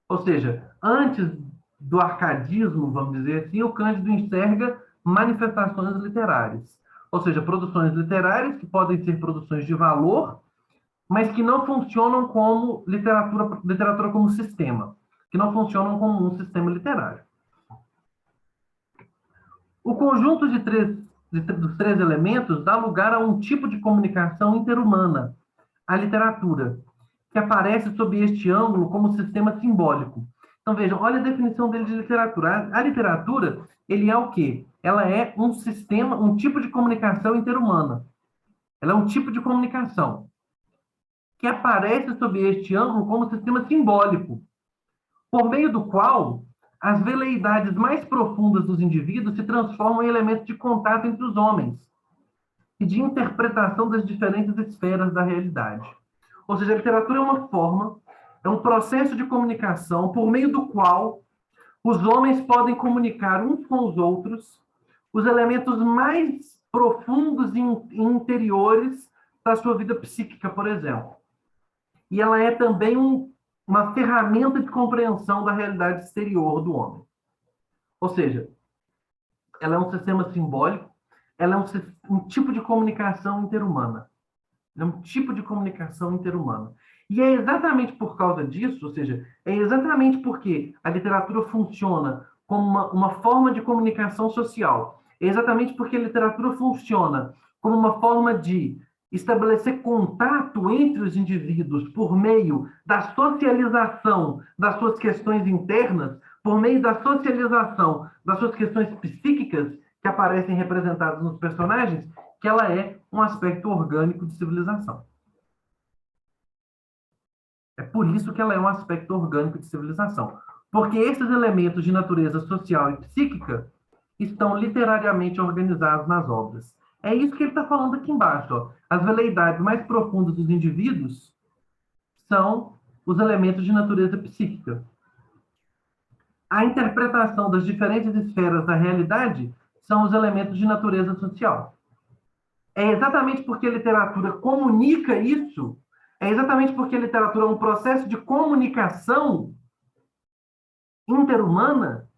Ou seja, antes do arcadismo, vamos dizer assim, o Cândido enxerga manifestações literárias. Ou seja, produções literárias que podem ser produções de valor, mas que não funcionam como literatura como sistema, que não funcionam como um sistema literário. O conjunto dos três elementos dá lugar a um tipo de comunicação interhumana, a literatura, que aparece sob este ângulo como sistema simbólico. Então, vejam, olha a definição dele de literatura. A literatura, ele é o quê? Ela é um sistema, um tipo de comunicação interhumana. Ela é um tipo de comunicação que aparece sob este ângulo como sistema simbólico, por meio do qual as veleidades mais profundas dos indivíduos se transformam em elementos de contato entre os homens e de interpretação das diferentes esferas da realidade. Ou seja, a literatura é uma forma, é um processo de comunicação por meio do qual os homens podem comunicar uns com os outros os elementos mais profundos e interiores da sua vida psíquica, por exemplo. E ela é também uma ferramenta de compreensão da realidade exterior do homem. Ou seja, ela é um sistema simbólico, ela é um tipo de comunicação interhumana. É um tipo de comunicação interhumana. E é exatamente por causa disso, ou seja, é exatamente porque a literatura funciona como uma forma de comunicação social, é exatamente porque a literatura funciona como uma forma de estabelecer contato entre os indivíduos por meio da socialização das suas questões internas, por meio da socialização das suas questões psíquicas que aparecem representadas nos personagens, que ela é um aspecto orgânico de civilização. É por isso que ela é um aspecto orgânico de civilização. Porque esses elementos de natureza social e psíquica estão literariamente organizados nas obras. É isso que ele está falando aqui embaixo. Ó. As veleidades mais profundas dos indivíduos são os elementos de natureza psíquica. A interpretação das diferentes esferas da realidade são os elementos de natureza social. É exatamente porque a literatura comunica isso, é exatamente porque a literatura é um processo de comunicação interhumana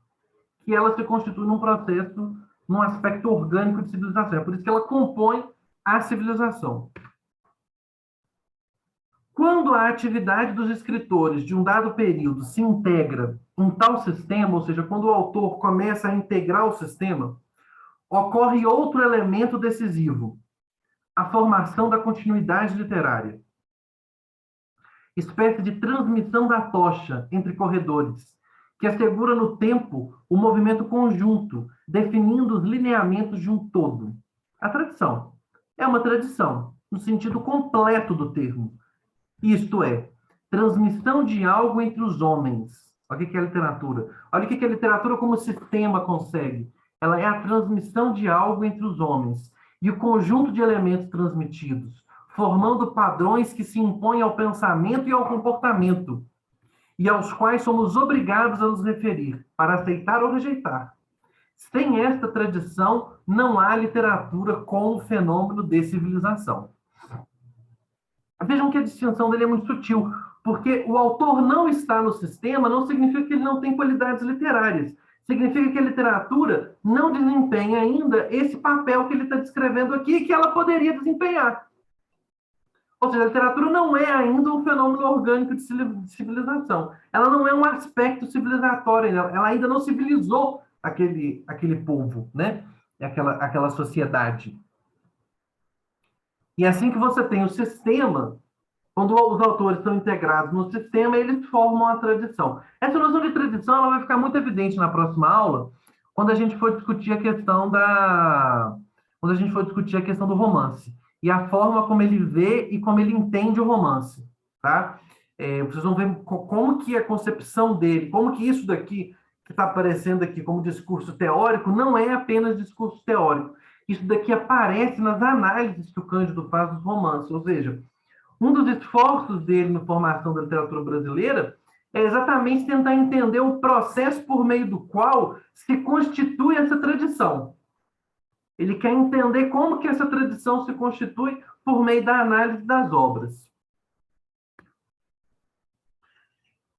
que ela se constitui num processo, num aspecto orgânico de civilização. É por isso que ela compõe a civilização. Quando a atividade dos escritores de um dado período se integra em tal sistema, ou seja, quando o autor começa a integrar o sistema, ocorre outro elemento decisivo, a formação da continuidade literária. Espécie de transmissão da tocha entre corredores, que assegura no tempo o movimento conjunto, definindo os lineamentos de um todo. A tradição é uma tradição, no sentido completo do termo. Isto é, transmissão de algo entre os homens. Olha o que é a literatura. Olha o que a literatura como sistema consegue. Ela é a transmissão de algo entre os homens. E o conjunto de elementos transmitidos, formando padrões que se impõem ao pensamento e ao comportamento, e aos quais somos obrigados a nos referir, para aceitar ou rejeitar. Sem esta tradição, não há literatura como fenômeno de civilização. Vejam que a distinção dele é muito sutil, porque o autor não está no sistema não significa que ele não tem qualidades literárias. Significa que a literatura não desempenha ainda esse papel que ele está descrevendo aqui e que ela poderia desempenhar. Ou seja, a literatura não é ainda um fenômeno orgânico de civilização. Ela não é um aspecto civilizatório, ela ainda não civilizou aquele povo, né? Aquela sociedade. E assim que você tem o sistema, quando os autores estão integrados no sistema, eles formam a tradição. Essa noção de tradição ela vai ficar muito evidente na próxima aula, quando a gente for discutir a questão quando a gente for discutir a questão do romance e a forma como ele vê e como ele entende o romance, tá? Vocês vão ver como que a concepção dele, como que isso daqui que está aparecendo aqui como discurso teórico não é apenas discurso teórico. Isso daqui aparece nas análises que o Cândido faz dos romances, ou seja, um dos esforços dele na formação da literatura brasileira é exatamente tentar entender o processo por meio do qual se constitui essa tradição. Ele quer entender como que essa tradição se constitui por meio da análise das obras.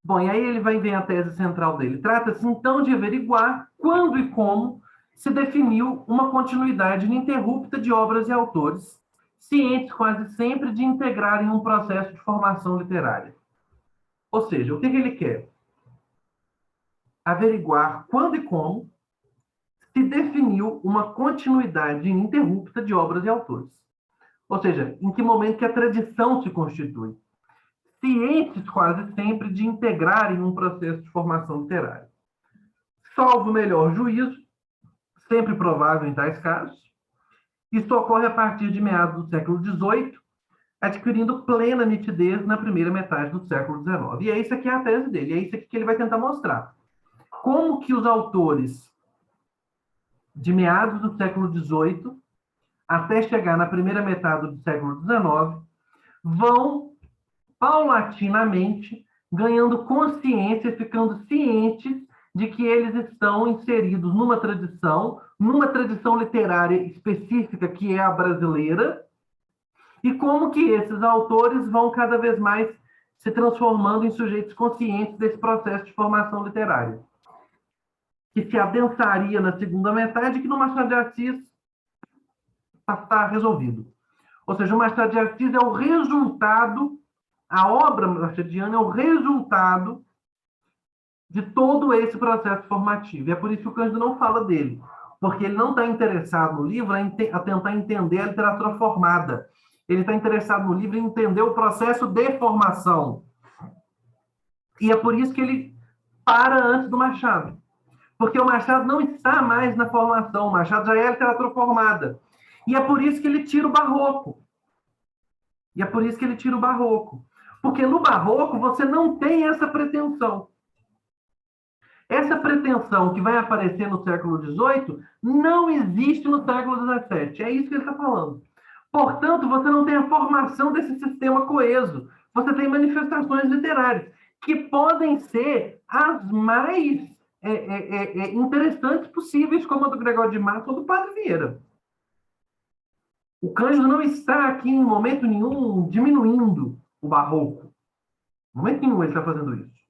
Bom, e aí ele vai ver a tese central dele. Trata-se, então, de averiguar quando e como se definiu uma continuidade ininterrupta de obras e autores, cientes quase sempre de integrarem um processo de formação literária. Ou seja, o que ele quer? Averiguar quando e como se definiu uma continuidade ininterrupta de obras e autores. Ou seja, em que momento que a tradição se constitui, cientes quase sempre de integrarem um processo de formação literária. Salvo o melhor juízo, sempre provável em tais casos, isso ocorre a partir de meados do século XVIII, adquirindo plena nitidez na primeira metade do século XIX. E é isso aqui a tese dele, é isso aqui que ele vai tentar mostrar. Como que os autores de meados do século XVIII até chegar na primeira metade do século XIX vão paulatinamente ganhando consciência, ficando cientes de que eles estão inseridos numa tradição literária específica que é a brasileira, e como que esses autores vão cada vez mais se transformando em sujeitos conscientes desse processo de formação literária, que se adensaria na segunda metade, que no Machado de Assis está resolvido. Ou seja, o Machado de Assis é o resultado, a obra machadiana é o resultado de todo esse processo formativo. E é por isso que o Cândido não fala dele, porque ele não está interessado no livro a tentar entender a literatura formada. Ele está interessado no livro em entender o processo de formação. E é por isso que ele para antes do Machado. Porque o Machado não está mais na formação, o Machado já é a literatura formada. E é por isso que ele tira o barroco. Porque no barroco você não tem essa pretensão. Essa pretensão que vai aparecer no século XVIII não existe no século XVII. É isso que ele está falando. Portanto, você não tem a formação desse sistema coeso. Você tem manifestações literárias que podem ser as mais interessantes possíveis, como a do Gregório de Matos ou do Padre Vieira. O Cândido não está aqui, em momento nenhum, diminuindo o barroco. Em momento nenhum ele está fazendo isso.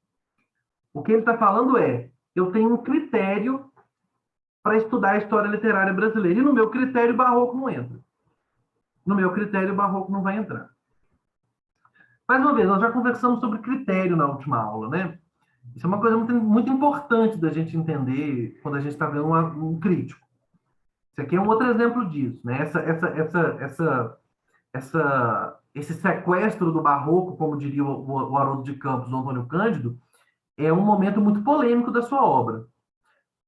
O que ele está falando é, eu tenho um critério para estudar a história literária brasileira, e no meu critério, o barroco não entra. No meu critério, o barroco não vai entrar. Mais uma vez, nós já conversamos sobre critério na última aula, né? Isso é uma coisa muito, muito importante da gente entender quando a gente está vendo um crítico. Isso aqui é um outro exemplo disso, né? Esse sequestro do barroco, como diria o Haroldo de Campos, o Antônio Cândido, é um momento muito polêmico da sua obra,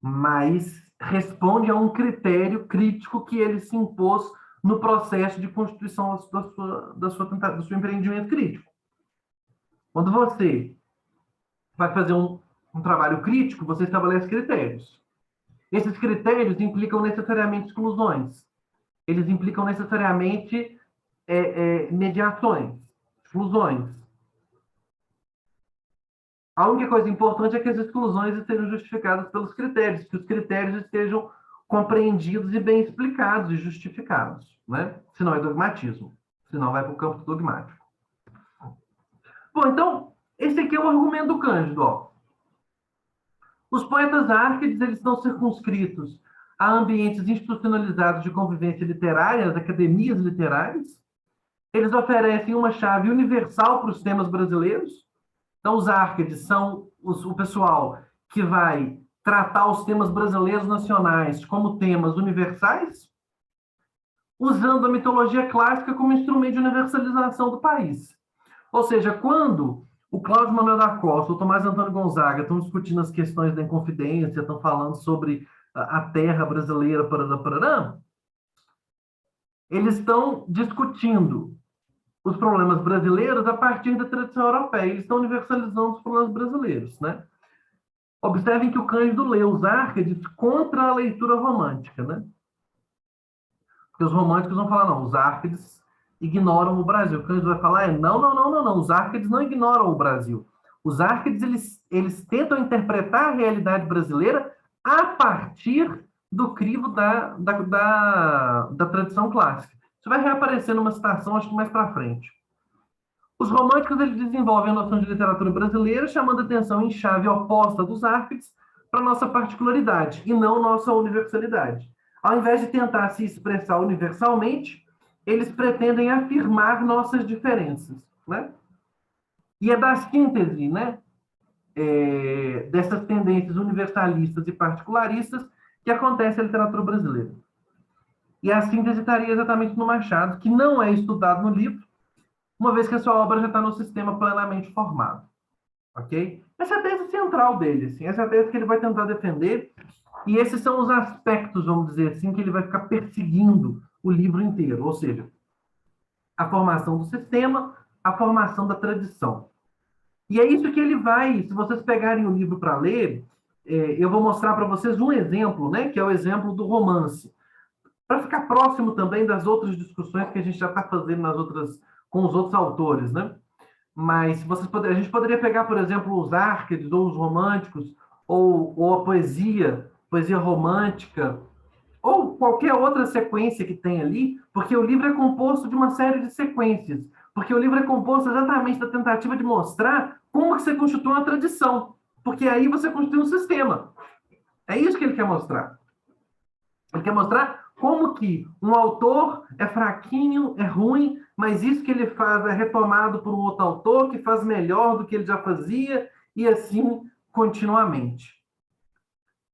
mas responde a um critério crítico que ele se impôs no processo de constituição do seu empreendimento crítico. Quando você vai fazer um trabalho crítico, você estabelece critérios. Esses critérios implicam necessariamente exclusões. Eles implicam necessariamente mediações, exclusões. A única coisa importante é que as exclusões estejam justificadas pelos critérios, que os critérios estejam compreendidos e bem explicados e justificados, né? Senão é dogmatismo, senão vai para o campo dogmático. Bom, então, esse aqui é o argumento do Cândido, ó. Os poetas árcades, eles estão circunscritos a ambientes institucionalizados de convivência literária, as academias literárias. Eles oferecem uma chave universal para os temas brasileiros. Então, os árcades são o pessoal que vai tratar os temas brasileiros nacionais como temas universais. usando a mitologia clássica como instrumento de universalização do país. Ou seja, quando o Cláudio Manuel da Costa, o Tomás Antônio Gonzaga estão discutindo as questões da Inconfidência, estão falando sobre a terra brasileira, parará, parará, eles estão discutindo os problemas brasileiros a partir da tradição europeia. Eles estão universalizando os problemas brasileiros, né? Observem que o Cândido lê os Árcades contra a leitura romântica, né? Porque os românticos vão falar, não, os Árcades ignoram o Brasil. O Cândido vai falar, não, não, não, não, não, os Árcades não ignoram o Brasil. Os Árcades, eles tentam interpretar a realidade brasileira a partir do crivo da tradição clássica. Isso vai reaparecer numa citação, acho que mais para frente. Os românticos, eles desenvolvem a noção de literatura brasileira, chamando atenção em chave oposta dos Árcades para nossa particularidade, e não nossa universalidade. Ao invés de tentar se expressar universalmente, eles pretendem afirmar nossas diferenças, né? E é da síntese, né, dessas tendências universalistas e particularistas que acontece a literatura brasileira. E a síntese estaria exatamente no Machado, que não é estudado no livro, uma vez que a sua obra já está no sistema plenamente formado. Ok? Essa é a tese central dele, assim, essa é a tese que ele vai tentar defender, e esses são os aspectos, vamos dizer assim, que ele vai ficar perseguindo o livro inteiro, ou seja, a formação do sistema, a formação da tradição. E é isso que ele vai, se vocês pegarem o livro para ler, eu vou mostrar para vocês um exemplo, né, que é o exemplo do romance, para ficar próximo também das outras discussões que a gente já está fazendo com os outros autores, né? Mas a gente poderia pegar, por exemplo, os Árcades, ou os românticos, ou a poesia romântica, ou qualquer outra sequência que tem ali, porque o livro é composto de uma série de sequências, porque o livro é composto exatamente da tentativa de mostrar como que você constitui uma tradição, porque aí você constitui um sistema. É isso que ele quer mostrar. Ele quer mostrar como que um autor é fraquinho, é ruim, mas isso que ele faz é retomado por um outro autor que faz melhor do que ele já fazia, e assim continuamente.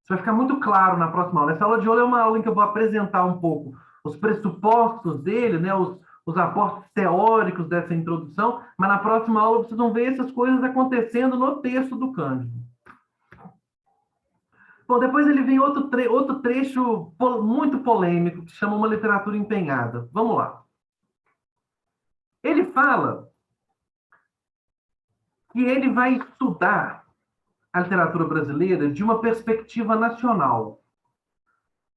Isso vai ficar muito claro na próxima aula. Essa aula de hoje é uma aula em que eu vou apresentar um pouco os pressupostos dele, né, os aportes teóricos dessa introdução, mas na próxima aula vocês vão ver essas coisas acontecendo no texto do Cândido. Bom, depois ele vem outro trecho muito polêmico, que chama Uma Literatura Empenhada. Vamos lá. Ele fala que ele vai estudar a literatura brasileira de uma perspectiva nacional.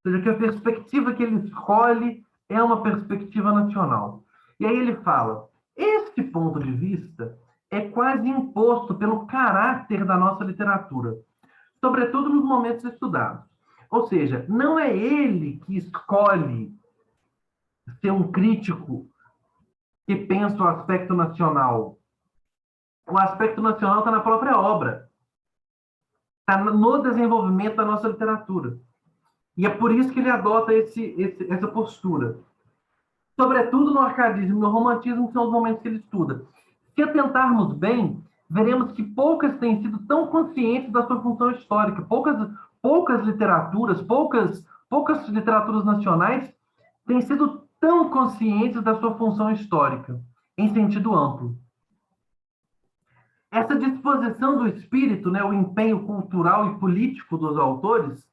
Ou seja, que a perspectiva que ele escolhe é uma perspectiva nacional. E aí ele fala, este ponto de vista é quase imposto pelo caráter da nossa literatura, sobretudo nos momentos estudados. Ou seja, não é ele que escolhe ser um crítico que pensa o aspecto nacional. O aspecto nacional está na própria obra, está no desenvolvimento da nossa literatura. E é por isso que ele adota essa postura. Sobretudo no arcadismo e no romantismo, que são os momentos que ele estuda. Se atentarmos bem, veremos que poucas têm sido tão conscientes da sua função histórica. Poucas literaturas, poucas literaturas nacionais têm sido tão conscientes da sua função histórica, em sentido amplo. Essa disposição do espírito, né, o empenho cultural e político dos autores,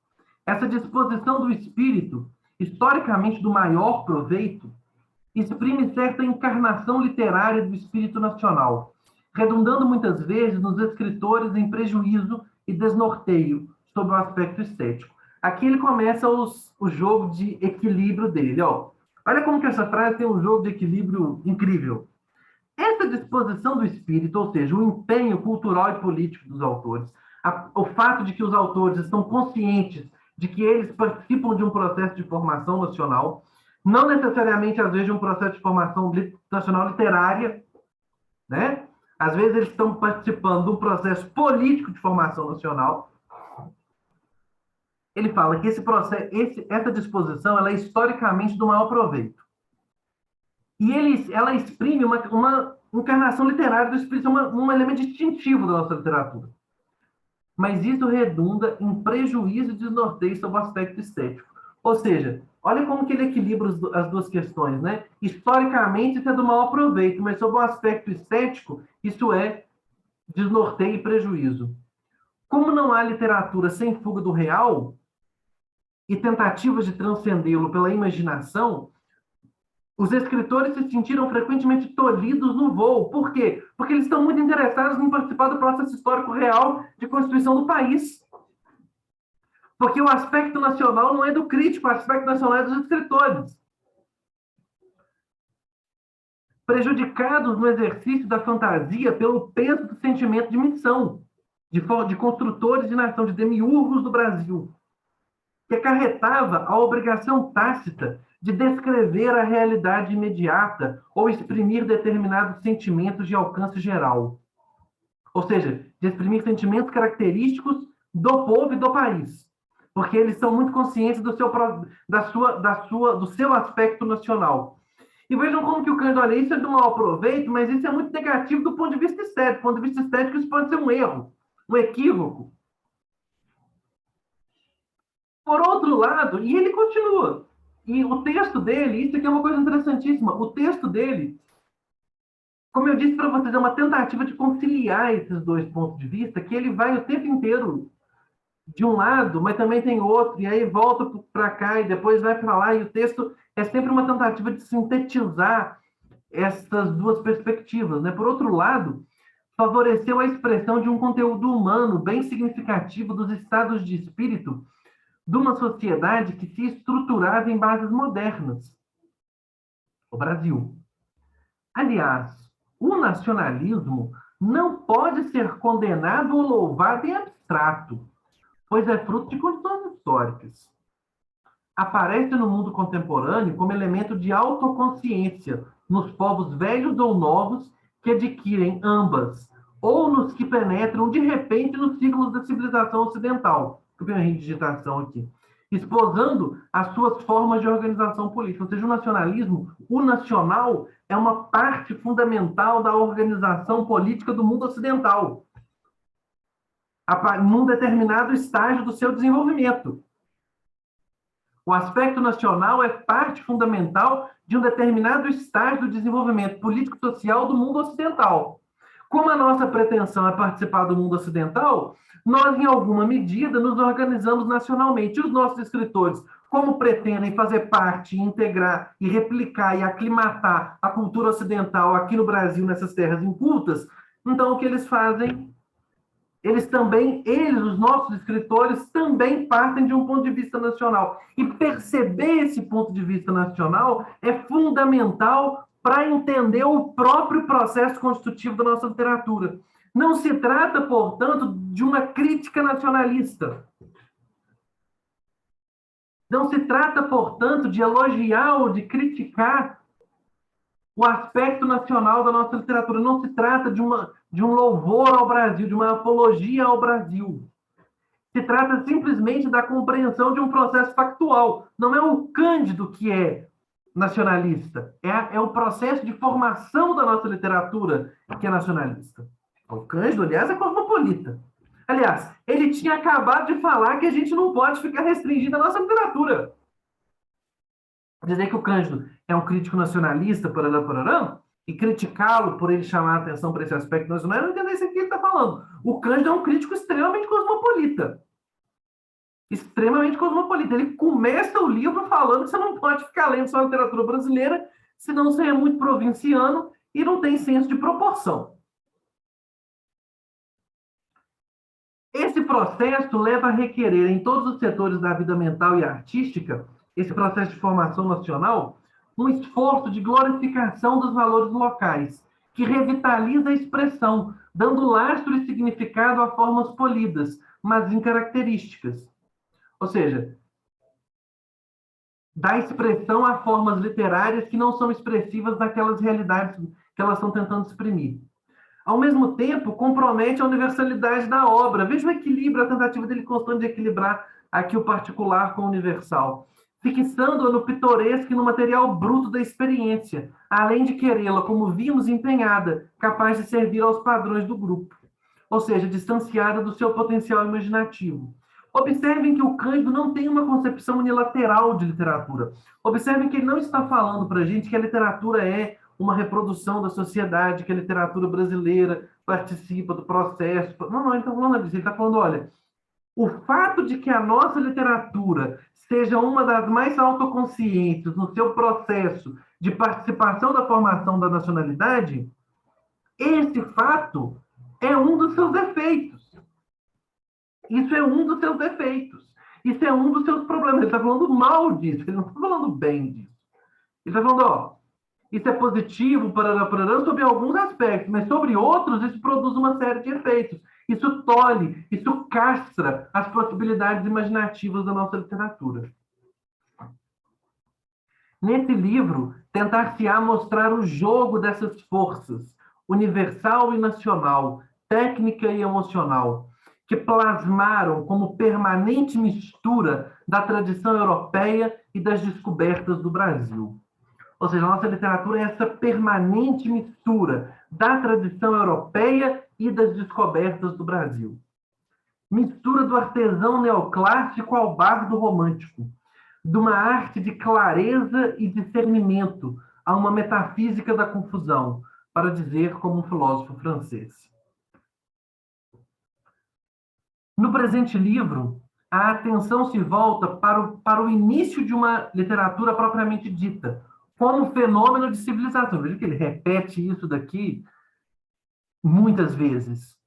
essa disposição do espírito, historicamente do maior proveito, exprime certa encarnação literária do espírito nacional, redundando muitas vezes nos escritores em prejuízo e desnorteio sobre o aspecto estético. Aqui ele começa o jogo de equilíbrio dele. Ó. Olha como que essa frase tem um jogo de equilíbrio incrível. Essa disposição do espírito, ou seja, o empenho cultural e político dos autores, o fato de que os autores estão conscientes de que eles participam de um processo de formação nacional, não necessariamente, às vezes, de um processo de formação nacional literária, né? Às vezes eles estão participando de um processo político de formação nacional. Ele fala que essa disposição ela é historicamente do maior proveito. E ela exprime uma encarnação literária do espírito, um elemento distintivo da nossa literatura. Mas isso redunda em prejuízo e desnorteio sobre o aspecto estético. Ou seja, Olha como que ele equilibra as duas questões, né? Historicamente, isso é do maior proveito, mas sob o aspecto estético, isso é desnorteio e prejuízo. Como não há literatura sem fuga do real e tentativas de transcendê-lo pela imaginação, os escritores se sentiram frequentemente tolhidos no voo. Por quê? Porque eles estão muito interessados em participar do processo histórico real de constituição do país. Porque o aspecto nacional não é do crítico, o aspecto nacional é dos escritores. Prejudicados no exercício da fantasia pelo peso do sentimento de missão, de construtores de nação, de demiurgos do Brasil, que acarretava a obrigação tácita de descrever a realidade imediata ou exprimir determinados sentimentos de alcance geral. Ou seja, de exprimir sentimentos característicos do povo e do país. Porque eles são muito conscientes do seu aspecto nacional. E vejam como que o Cândido olha, isso é de um mau proveito, mas isso é muito negativo do ponto de vista estético. Do ponto de vista estético, isso pode ser um erro, um equívoco. Por outro lado, e ele continua, e o texto dele, isso aqui é uma coisa interessantíssima, o texto dele, como eu disse para vocês, é uma tentativa de conciliar esses dois pontos de vista, que ele vai o tempo inteiro de um lado, mas também tem outro, e aí volta para cá e depois vai para lá, e o texto é sempre uma tentativa de sintetizar essas duas perspectivas, né? Por outro lado, favoreceu a expressão de um conteúdo humano bem significativo dos estados de espírito de uma sociedade que se estruturava em bases modernas, o Brasil. Aliás, o nacionalismo não pode ser condenado ou louvado em abstrato, pois é fruto de condições históricas. Aparece no mundo contemporâneo como elemento de autoconsciência nos povos velhos ou novos que adquirem ambas, ou nos que penetram de repente nos ciclos da civilização ocidental. Estou vendo a digitação aqui. Esposando as suas formas de organização política. Ou seja, o nacionalismo, o nacional, é uma parte fundamental da organização política do mundo ocidental, num determinado estágio do seu desenvolvimento. O aspecto nacional é parte fundamental de um determinado estágio do desenvolvimento político-social do mundo ocidental. Como a nossa pretensão é participar do mundo ocidental, nós, em alguma medida, nos organizamos nacionalmente. Os nossos escritores, como pretendem fazer parte, integrar e replicar e aclimatar a cultura ocidental aqui no Brasil, nessas terras incultas, então o que eles fazem? Os nossos escritores, também partem de um ponto de vista nacional. E perceber esse ponto de vista nacional é fundamental para entender o próprio processo constitutivo da nossa literatura. Não se trata, portanto, de uma crítica nacionalista. Não se trata, portanto, de elogiar ou de criticar o aspecto nacional da nossa literatura. Não se trata de um louvor ao Brasil, de uma apologia ao Brasil. Se trata simplesmente da compreensão de um processo factual. Não é o Cândido que é nacionalista, é o processo de formação da nossa literatura que é nacionalista. O Cândido, aliás, é cosmopolita. Aliás, ele tinha acabado de falar que a gente não pode ficar restringindo a nossa literatura. Dizer que o Cândido é um crítico nacionalista, e criticá-lo por ele chamar a atenção para esse aspecto nacional, não entendo isso aqui que ele está falando. O Cândido é um crítico extremamente cosmopolita. Extremamente cosmopolita. Ele começa o livro falando que você não pode ficar lendo só a literatura brasileira, senão você é muito provinciano e não tem senso de proporção. Esse processo leva a requerer, em todos os setores da vida mental e artística, esse processo de formação nacional, um esforço de glorificação dos valores locais, que revitaliza a expressão, dando lastro e significado a formas polidas, mas incaracterísticas. Ou seja, dá expressão a formas literárias que não são expressivas daquelas realidades que elas estão tentando exprimir. Ao mesmo tempo, compromete a universalidade da obra. Veja o equilíbrio, a tentativa dele constante de equilibrar aqui o particular com o universal, fixando-a no pitoresco e no material bruto da experiência, além de querê-la, como vimos, empenhada, capaz de servir aos padrões do grupo, ou seja, distanciada do seu potencial imaginativo. Observem que o Cândido não tem uma concepção unilateral de literatura. Observem que ele não está falando para a gente que a literatura é uma reprodução da sociedade, que a literatura brasileira participa do processo. Não, não, ele está falando disso. Ele está falando, olha, o fato de que a nossa literatura seja uma das mais autoconscientes no seu processo de participação da formação da nacionalidade, esse fato é um dos seus efeitos. Isso é um dos seus defeitos. Isso é um dos seus problemas. Ele está falando mal disso, ele não está falando bem disso. Ele está falando, ó, isso é positivo para sobre alguns aspectos, mas sobre outros isso produz uma série de efeitos. Isso tolhe, isso castra as possibilidades imaginativas da nossa literatura. Nesse livro, tentar-se-á mostrar o jogo dessas forças, universal e nacional, técnica e emocional, que plasmaram como permanente mistura da tradição europeia e das descobertas do Brasil. Ou seja, a nossa literatura é essa permanente mistura da tradição europeia e das descobertas do Brasil. Mistura do artesão neoclássico ao bardo romântico, de uma arte de clareza e discernimento a uma metafísica da confusão, para dizer como um filósofo francês. No presente livro, a atenção se volta para o início de uma literatura propriamente dita, como fenômeno de civilização. Veja que ele repete isso daqui muitas vezes.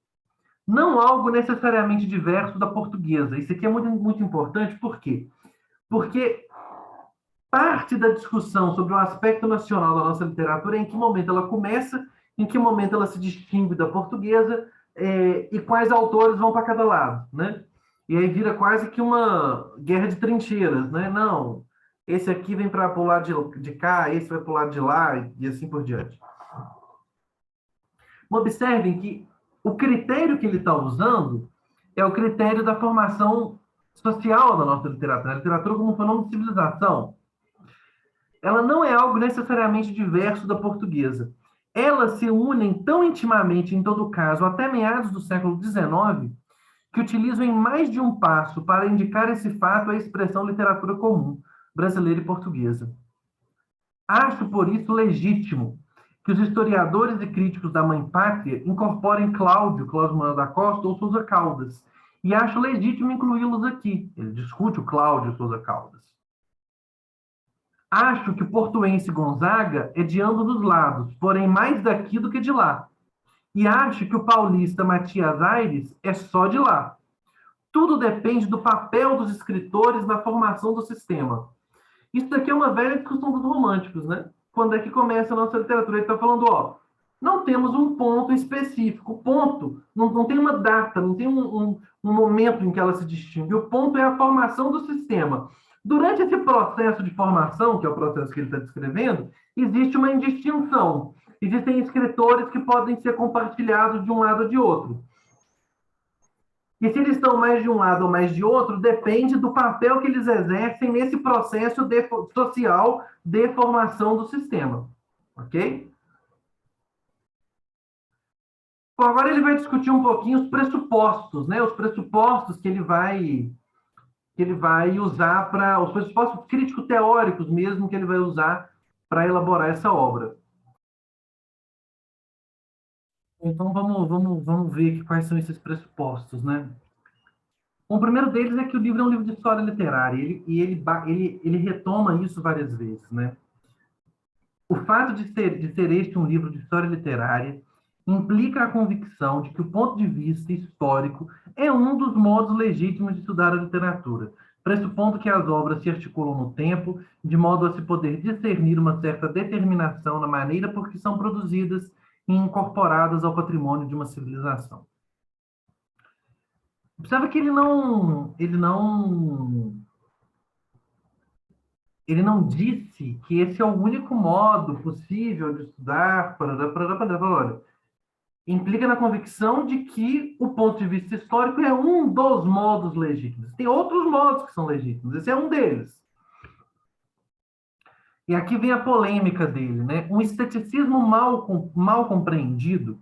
Não algo necessariamente diverso da portuguesa. Isso aqui é muito, muito importante, por quê? Porque parte da discussão sobre o aspecto nacional da nossa literatura é em que momento ela começa, em que momento ela se distingue da portuguesa, e quais autores vão para cada lado, né? E aí vira quase que uma guerra de trincheiras, né? Não, esse aqui vem para o lado de cá, esse vai para o lado de lá, e assim por diante. Observem que o critério que ele está usando é o critério da formação social da nossa literatura. A literatura como um fenômeno de civilização. Ela não é algo necessariamente diverso da portuguesa. Elas se unem tão intimamente, em todo caso, até meados do século XIX, que utilizam em mais de um passo para indicar esse fato a expressão literatura comum, brasileira e portuguesa. Acho, por isso, legítimo que os historiadores e críticos da Mãe Pátria incorporem Cláudio Manuel da Costa ou Sousa Caldas, e acho legítimo incluí-los aqui. Ele discute o Cláudio Sousa Caldas. Acho que o portuense Gonzaga é de ambos os lados, porém mais daqui do que de lá. E acho que o paulista Matias Aires é só de lá. Tudo depende do papel dos escritores na formação do sistema. Isso daqui é uma velha discussão dos românticos, né? Quando é que começa a nossa literatura? Ele está falando, ó, não temos um ponto específico. O ponto não tem uma data, não tem um momento em que ela se distingue. O ponto é a formação do sistema. Durante esse processo de formação, que é o processo que ele está descrevendo, existe uma indistinção. Existem escritores que podem ser compartilhados de um lado ou de outro. E se eles estão mais de um lado ou mais de outro, depende do papel que eles exercem nesse processo social de formação do sistema. Ok? Bom, agora ele vai discutir um pouquinho os pressupostos, né? Os pressupostos que ele vai usar para... Os pressupostos crítico-teóricos mesmo que ele vai usar para elaborar essa obra. Então, vamos ver quais são esses pressupostos, né? O primeiro deles é que o livro é um livro de história literária, ele retoma isso várias vezes, né? O fato de ser este um livro de história literária implica a convicção de que o ponto de vista histórico é um dos modos legítimos de estudar a literatura, pressupondo que as obras se articulam no tempo, de modo a se poder discernir uma certa determinação na maneira por que são produzidas e incorporadas ao patrimônio de uma civilização. Observa que ele não disse que esse é o único modo possível de estudar, olha, implica na convicção de que o ponto de vista histórico é um dos modos legítimos. Tem outros modos que são legítimos, esse é um deles. E aqui vem a polêmica dele, né? Um esteticismo mal compreendido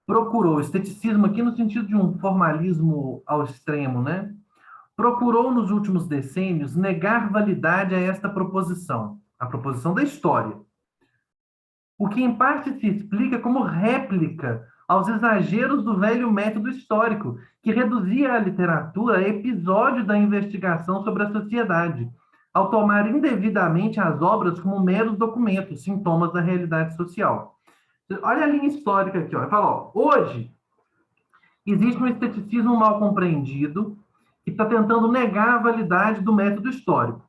procurou esteticismo aqui no sentido de um formalismo ao extremo, né? procurou, nos últimos decênios, negar validade a esta proposição, a proposição da história, o que em parte se explica como réplica aos exageros do velho método histórico, que reduzia a literatura a episódio da investigação sobre a sociedade, ao tomar indevidamente as obras como meros documentos, sintomas da realidade social. Olha a linha histórica aqui, ó. Ele fala, ó, hoje existe um esteticismo mal compreendido que está tentando negar a validade do método histórico.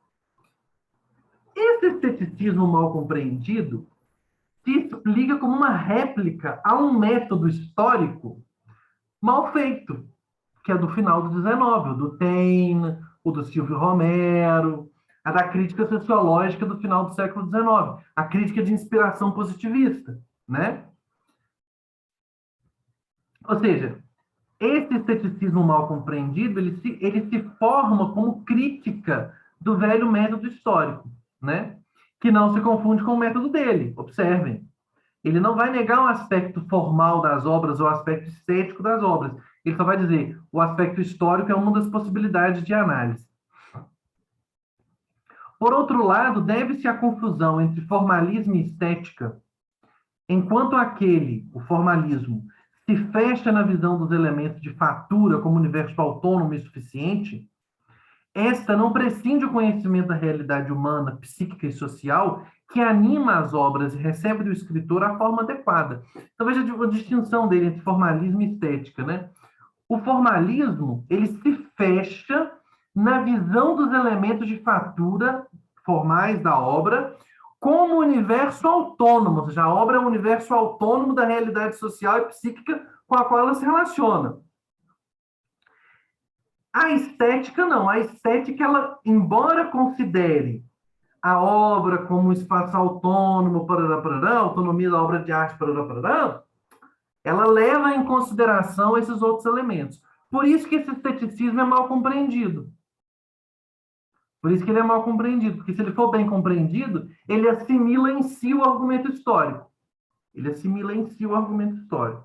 Esse esteticismo mal compreendido se explica como uma réplica a um método histórico mal feito, que é do final do XIX, o do Taine, o do Silvio Romero, a da crítica sociológica do final do século XIX, a crítica de inspiração positivista, né? Ou seja, esse esteticismo mal compreendido, ele se forma como crítica do velho método histórico, né? Que não se confunde com o método dele. Observem. Ele não vai negar o aspecto formal das obras ou o aspecto estético das obras. Ele só vai dizer o aspecto histórico é uma das possibilidades de análise. Por outro lado, deve-se a confusão entre formalismo e estética, enquanto aquele, o formalismo, se fecha na visão dos elementos de fatura como universo autônomo e suficiente, esta não prescinde o conhecimento da realidade humana, psíquica e social que anima as obras e recebe do escritor a forma adequada. Então, veja a distinção dele entre formalismo e estética, né? O formalismo, ele se fecha na visão dos elementos de fatura formais da obra como universo autônomo, ou seja, a obra é um universo autônomo da realidade social e psíquica com a qual ela se relaciona. A estética não, a estética, ela, embora considere a obra como um espaço autônomo, parará, parará, autonomia da obra de arte, parará, parará, ela leva em consideração esses outros elementos. Por isso que esse esteticismo é mal compreendido. Por isso que ele é mal compreendido, porque se ele for bem compreendido, ele assimila em si o argumento histórico. Ele assimila em si o argumento histórico.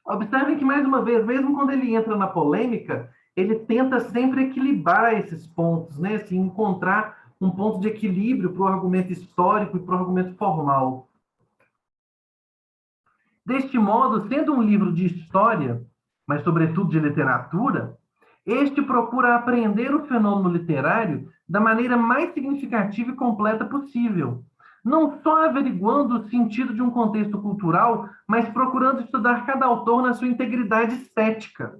Observem que, mais uma vez, mesmo quando ele entra na polêmica, ele tenta sempre equilibrar esses pontos, né? Assim, encontrar um ponto de equilíbrio para o argumento histórico e para o argumento formal. Deste modo, sendo um livro de história, mas sobretudo de literatura, este procura apreender o fenômeno literário da maneira mais significativa e completa possível, não só averiguando o sentido de um contexto cultural, mas procurando estudar cada autor na sua integridade estética.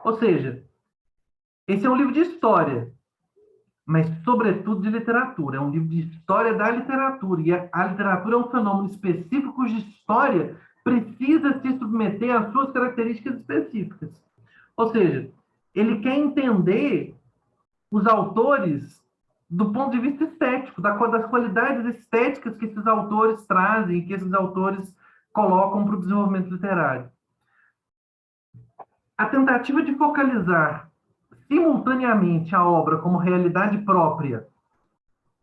Ou seja, esse é um livro de história, mas sobretudo de literatura. É um livro de história da literatura. E a literatura é um fenômeno específico cuja história precisa se submeter às suas características específicas. Ou seja, ele quer entender os autores do ponto de vista estético, das qualidades estéticas que esses autores trazem, que esses autores colocam para o desenvolvimento literário. A tentativa de focalizar simultaneamente a obra como realidade própria,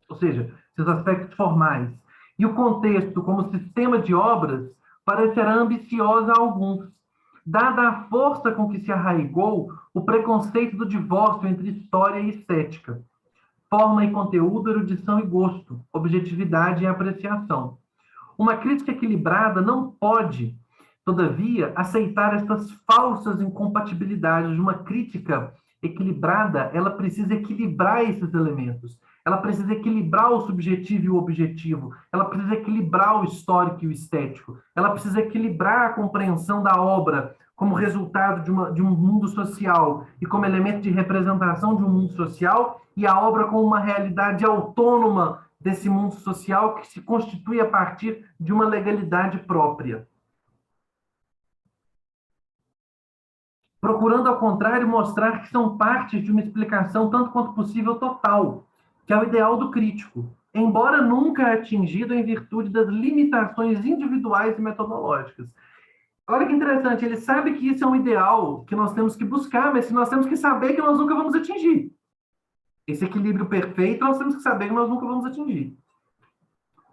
ou seja, seus aspectos formais, e o contexto como sistema de obras, parecerá ambiciosa a alguns, dada a força com que se arraigou o preconceito do divórcio entre história e estética, forma e conteúdo, erudição e gosto, objetividade e apreciação. Uma crítica equilibrada não pode, todavia, aceitar estas falsas incompatibilidades. Uma crítica equilibrada, ela precisa equilibrar esses elementos. Ela precisa equilibrar o subjetivo e o objetivo. Ela precisa equilibrar o histórico e o estético. Ela precisa equilibrar a compreensão da obra como resultado de um mundo social e como elemento de representação de um mundo social, e a obra como uma realidade autônoma desse mundo social que se constitui a partir de uma legalidade própria. Procurando, ao contrário, mostrar que são partes de uma explicação tanto quanto possível total, que é o ideal do crítico, embora nunca atingido em virtude das limitações individuais e metodológicas. Olha que interessante, ele sabe que isso é um ideal que nós temos que buscar, mas nós temos que saber que nós nunca vamos atingir. Esse equilíbrio perfeito nós temos que saber que nós nunca vamos atingir,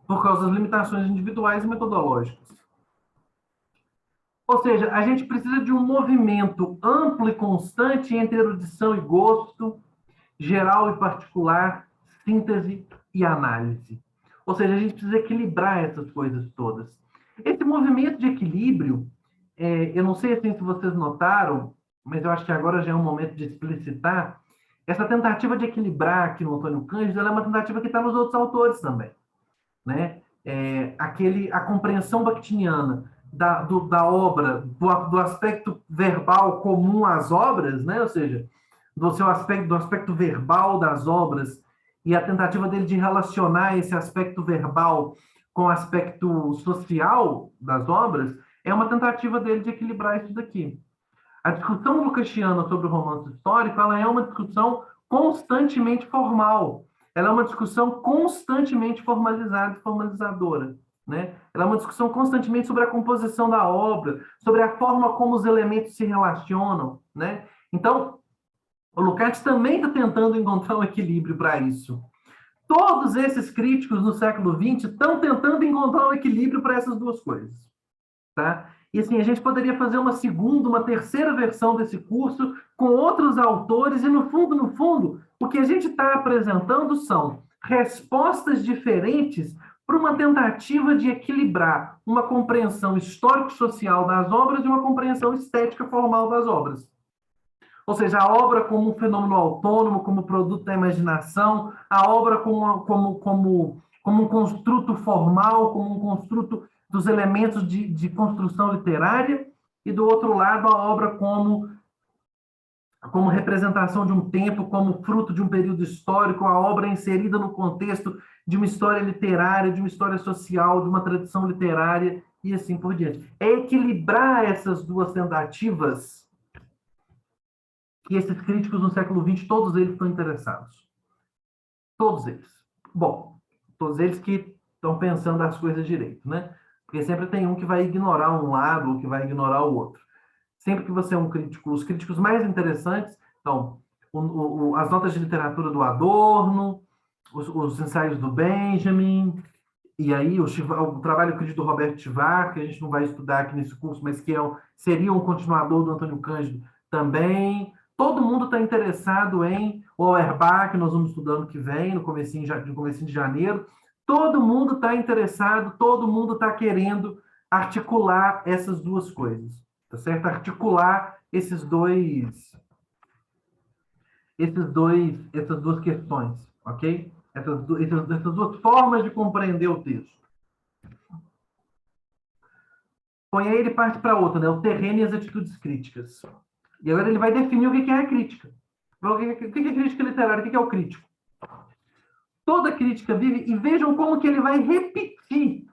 por causa das limitações individuais e metodológicas. Ou seja, a gente precisa de um movimento amplo e constante entre erudição e gosto, geral e particular, síntese e análise. Ou seja, a gente precisa equilibrar essas coisas todas. Esse movimento de equilíbrio, eu não sei assim, se vocês notaram, mas eu acho que agora já é um momento de explicitar, essa tentativa de equilibrar aqui no Antônio Cândido, ela é uma tentativa que está nos outros autores também, né? A compreensão bakhtiniana da obra, do aspecto verbal comum às obras, né? Ou seja, do aspecto verbal das obras e a tentativa dele de relacionar esse aspecto verbal com o aspecto social das obras, é uma tentativa dele de equilibrar isso daqui. A discussão lucasiana sobre o romance histórico, ela é uma discussão constantemente formal. Ela é uma discussão constantemente formalizada e formalizadora. Né? Ela é uma discussão constantemente sobre a composição da obra, sobre a forma como os elementos se relacionam. Né? Então, o Lukács também está tentando encontrar um equilíbrio para isso. Todos esses críticos no século XX estão tentando encontrar um equilíbrio para essas duas coisas. Tá? E assim, a gente poderia fazer uma segunda, uma terceira versão desse curso com outros autores, e no fundo, o que a gente está apresentando são respostas diferentes para uma tentativa de equilibrar uma compreensão histórico-social das obras e uma compreensão estética formal das obras. Ou seja, a obra como um fenômeno autônomo, como produto da imaginação, a obra como um construto formal, como um construto dos elementos de construção literária, e do outro lado, a obra como representação de um tempo, como fruto de um período histórico, a obra inserida no contexto de uma história literária, de uma história social, de uma tradição literária, e assim por diante. É equilibrar essas duas tentativas que esses críticos no século XX, todos eles estão interessados. Todos eles. Bom, todos eles que estão pensando as coisas direito, né? Porque sempre tem um que vai ignorar um lado ou que vai ignorar o outro. Sempre que você é um crítico, os críticos mais interessantes, então, as notas de literatura do Adorno, os ensaios do Benjamin, e aí o trabalho crítico do Roberto Chivar, que a gente não vai estudar aqui nesse curso, mas que seria um continuador do Antônio Cândido também. Todo mundo está interessado em Auerbach, que nós vamos estudar ano que vem, no comecinho de janeiro. Todo mundo está interessado, todo mundo está querendo articular essas duas coisas, tá certo? Articular essas duas questões, ok? Essas duas formas de compreender o texto. Põe aí, ele parte para outra, né? O terreno e as atitudes críticas. E agora ele vai definir o que é a crítica. O que é crítica literária? O que é o crítico? Toda crítica vive, e vejam como que ele vai repetir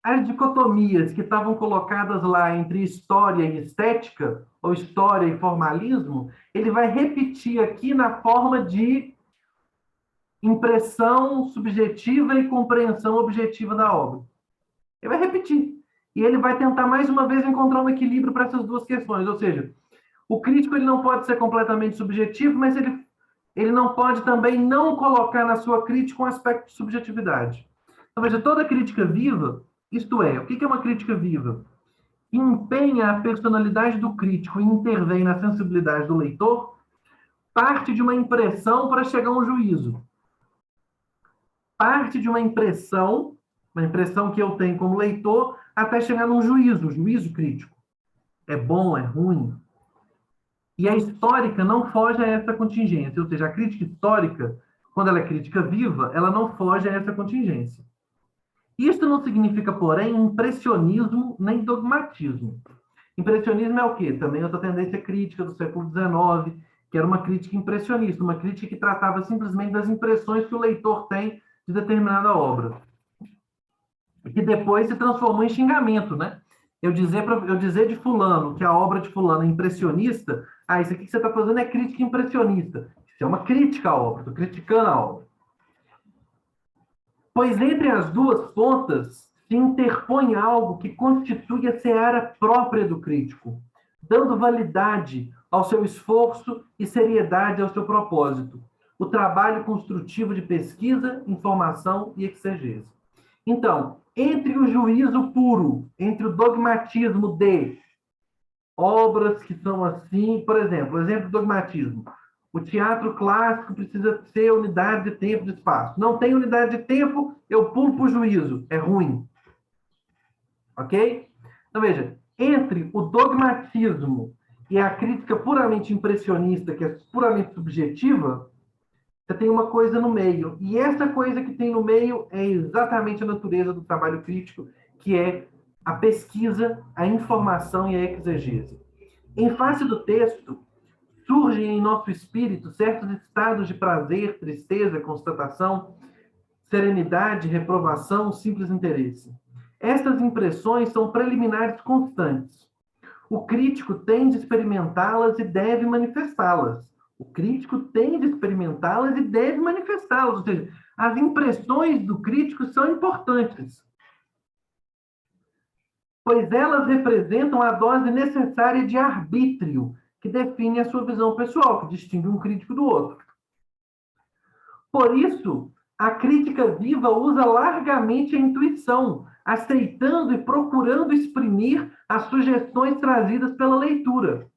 as dicotomias que estavam colocadas lá entre história e estética, ou história e formalismo, ele vai repetir aqui na forma de impressão subjetiva e compreensão objetiva da obra. Ele vai repetir. E ele vai tentar, mais uma vez, encontrar um equilíbrio para essas duas questões. Ou seja, o crítico ele não pode ser completamente subjetivo, mas ele não pode também não colocar na sua crítica um aspecto de subjetividade. Então, veja, toda crítica viva, isto é, o que é uma crítica viva? Empenha a personalidade do crítico e intervém na sensibilidade do leitor, parte de uma impressão para chegar a um juízo. Parte de uma impressão que eu tenho como leitor, até chegar num juízo, um juízo crítico. É bom, é ruim? E a histórica não foge a essa contingência, ou seja, a crítica histórica, quando ela é crítica viva, ela não foge a essa contingência. Isso não significa, porém, impressionismo nem dogmatismo. Impressionismo é o quê? Também outra tendência crítica do século XIX, que era uma crítica impressionista, uma crítica que tratava simplesmente das impressões que o leitor tem de determinada obra. Que depois se transformou em xingamento, né? Eu dizer de fulano que a obra de fulano é impressionista, isso aqui que você está fazendo é crítica impressionista. Isso é uma crítica à obra, estou criticando a obra. Pois entre as duas pontas se interpõe algo que constitui a seara própria do crítico, dando validade ao seu esforço e seriedade ao seu propósito, o trabalho construtivo de pesquisa, informação e exegese. Então, entre o juízo puro, entre o dogmatismo de obras que são assim, por exemplo, exemplo do dogmatismo. O teatro clássico precisa ser unidade de tempo e de espaço. Não tem unidade de tempo, eu pulo para o juízo. É ruim. Ok? Então, veja, entre o dogmatismo e a crítica puramente impressionista, que é puramente subjetiva, você tem uma coisa no meio. E essa coisa que tem no meio é exatamente a natureza do trabalho crítico, que é a pesquisa, a informação e a exegese. Em face do texto, surgem em nosso espírito certos estados de prazer, tristeza, constatação, serenidade, reprovação, simples interesse. Estas impressões são preliminares constantes. O crítico tem de experimentá-las e deve manifestá-las. O crítico tem de experimentá-las e deve manifestá-las. Ou seja, as impressões do crítico são importantes, pois elas representam a dose necessária de arbítrio que define a sua visão pessoal, que distingue um crítico do outro. Por isso, a crítica viva usa largamente a intuição, aceitando e procurando exprimir as sugestões trazidas pela leitura.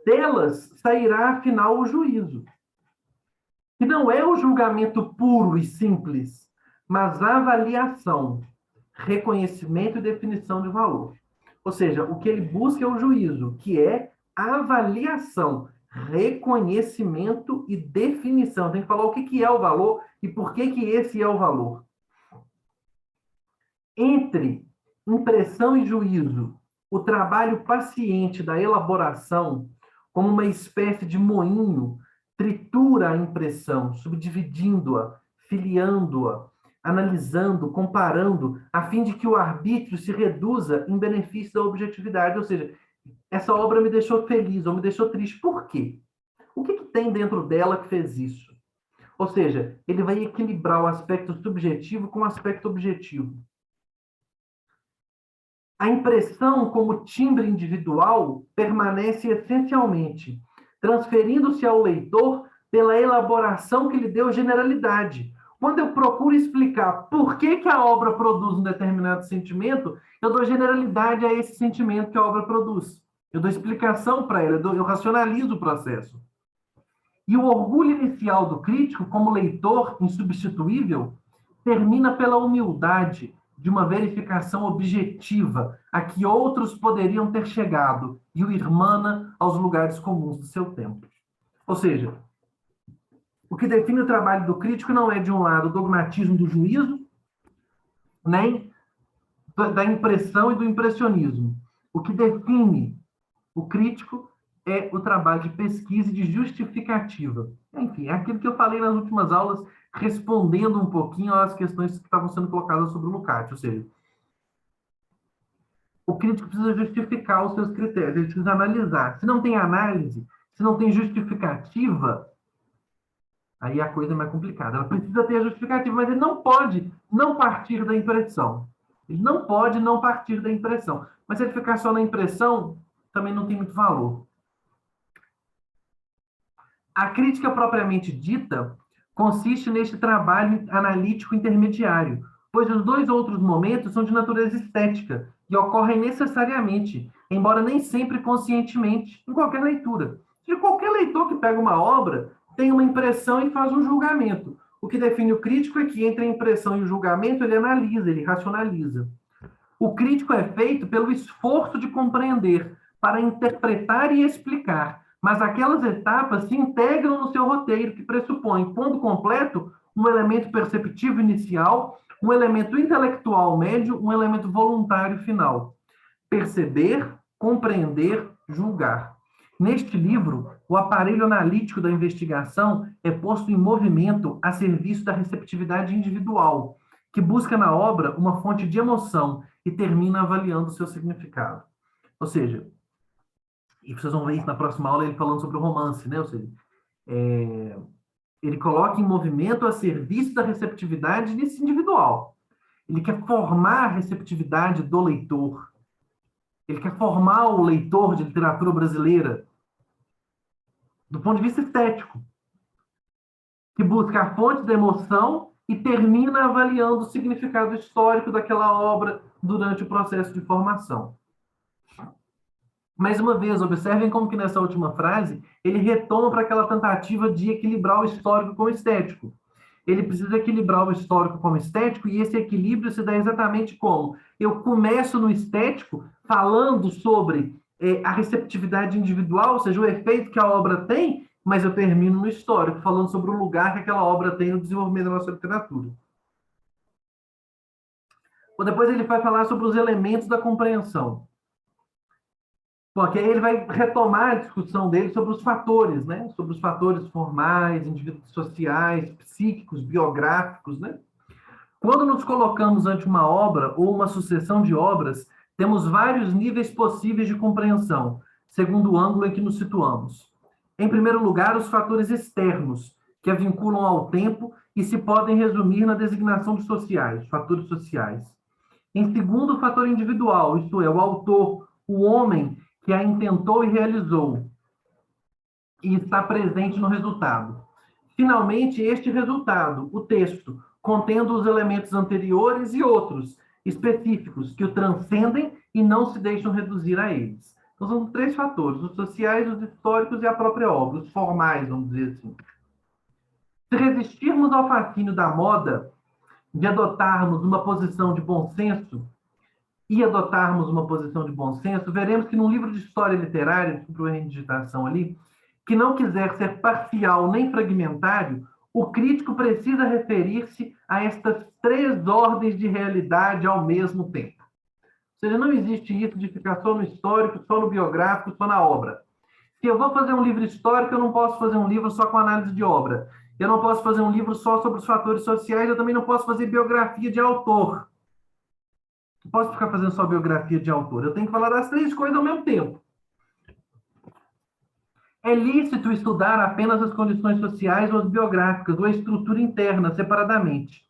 Delas sairá, afinal, o juízo, que não é o julgamento puro e simples, mas a avaliação, reconhecimento e definição de valor. Ou seja, o que ele busca é o juízo, que é avaliação, reconhecimento e definição. Tem que falar o que é o valor e por que esse é o valor. Entre impressão e juízo, o trabalho paciente da elaboração, como uma espécie de moinho, tritura a impressão, subdividindo-a, filiando-a, analisando, comparando, a fim de que o arbítrio se reduza em benefício da objetividade. Ou seja, essa obra me deixou feliz ou me deixou triste. Por quê? O que tem dentro dela que fez isso? Ou seja, ele vai equilibrar o aspecto subjetivo com o aspecto objetivo. A impressão como timbre individual permanece essencialmente, transferindo-se ao leitor pela elaboração que lhe deu generalidade. Quando eu procuro explicar por que a obra produz um determinado sentimento, eu dou generalidade a esse sentimento que a obra produz. Eu dou explicação para ela, eu racionalizo o processo. E o orgulho inicial do crítico, como leitor insubstituível, termina pela humildade de uma verificação objetiva a que outros poderiam ter chegado e o irmana aos lugares comuns do seu tempo. Ou seja, o que define o trabalho do crítico não é, de um lado, o dogmatismo do juízo, nem da impressão e do impressionismo. O que define o crítico é o trabalho de pesquisa e de justificativa. Enfim, é aquilo que eu falei nas últimas aulas, respondendo um pouquinho às questões que estavam sendo colocadas sobre o Lukács. Ou seja, o crítico precisa justificar os seus critérios, ele precisa analisar. Se não tem análise, se não tem justificativa, aí a coisa é mais complicada. Ela precisa ter a justificativa, mas ele não pode não partir da impressão. Ele não pode não partir da impressão. Mas se ele ficar só na impressão, também não tem muito valor. A crítica propriamente dita consiste neste trabalho analítico intermediário, pois os dois outros momentos são de natureza estética e ocorrem necessariamente, embora nem sempre conscientemente, em qualquer leitura. De qualquer leitor que pega uma obra tem uma impressão e faz um julgamento. O que define o crítico é que entre a impressão e o julgamento ele analisa, ele racionaliza. O crítico é feito pelo esforço de compreender, para interpretar e explicar, mas aquelas etapas se integram no seu roteiro, que pressupõe, quando completo, um elemento perceptivo inicial, um elemento intelectual médio, um elemento voluntário final. Perceber, compreender, julgar. Neste livro, o aparelho analítico da investigação é posto em movimento a serviço da receptividade individual, que busca na obra uma fonte de emoção e termina avaliando o seu significado. Ou seja, e vocês vão ver isso na próxima aula, ele falando sobre o romance, né? Ou seja, ele coloca em movimento a serviço da receptividade desse individual. Ele quer formar a receptividade do leitor. Ele quer formar o leitor de literatura brasileira do ponto de vista estético, que busca a fonte da emoção e termina avaliando o significado histórico daquela obra durante o processo de formação. Mais uma vez, observem como que nessa última frase ele retoma para aquela tentativa de equilibrar o histórico com o estético. Ele precisa equilibrar o histórico com o estético, e esse equilíbrio se dá exatamente como? Eu começo no estético falando sobre a receptividade individual, ou seja, o efeito que a obra tem, mas eu termino no histórico, falando sobre o lugar que aquela obra tem no desenvolvimento da nossa literatura. Depois ele vai falar sobre os elementos da compreensão. Porque aí ele vai retomar a discussão dele sobre os fatores, né? Sobre os fatores formais, indivíduos sociais, psíquicos, biográficos, né? Quando nos colocamos ante uma obra ou uma sucessão de obras, temos vários níveis possíveis de compreensão, segundo o ângulo em que nos situamos. Em primeiro lugar, os fatores externos, que a vinculam ao tempo e se podem resumir na designação de sociais, fatores sociais. Em segundo, o fator individual, isto é, o autor, o homem que a intentou e realizou, e está presente no resultado. Finalmente, este resultado, o texto, contendo os elementos anteriores e outros específicos que o transcendem e não se deixam reduzir a eles. Então, são 3 fatores: os sociais, os históricos e a própria obra, os formais, vamos dizer assim. Se resistirmos ao fascínio da moda, de adotarmos uma posição de bom senso, veremos que num livro de história literária, desculpa a redigitação ali, que não quiser ser parcial nem fragmentário, o crítico precisa referir-se a estas 3 ordens de realidade ao mesmo tempo. Ou seja, não existe isso de ficar só no histórico, só no biográfico, só na obra. Se eu vou fazer um livro histórico, eu não posso fazer um livro só com análise de obra. Eu não posso fazer um livro só sobre os fatores sociais, eu também não posso fazer biografia de autor. Não posso ficar fazendo só biografia de autor. Eu tenho que falar das 3 coisas ao mesmo tempo. É lícito estudar apenas as condições sociais ou as biográficas, ou a estrutura interna, separadamente.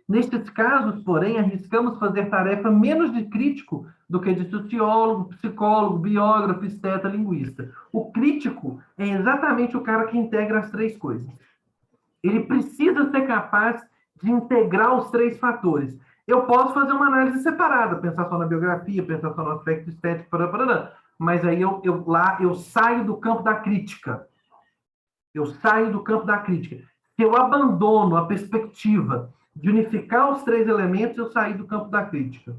Nestes casos, porém, arriscamos fazer tarefa menos de crítico do que de sociólogo, psicólogo, biógrafo, esteta, linguista. O crítico é exatamente o cara que integra as 3 coisas. Ele precisa ser capaz de integrar os 3 fatores. Eu posso fazer uma análise separada, pensar só na biografia, pensar só no aspecto estético, mas aí eu saio do campo da crítica. Se eu abandono a perspectiva de unificar os 3 elementos, eu saí do campo da crítica.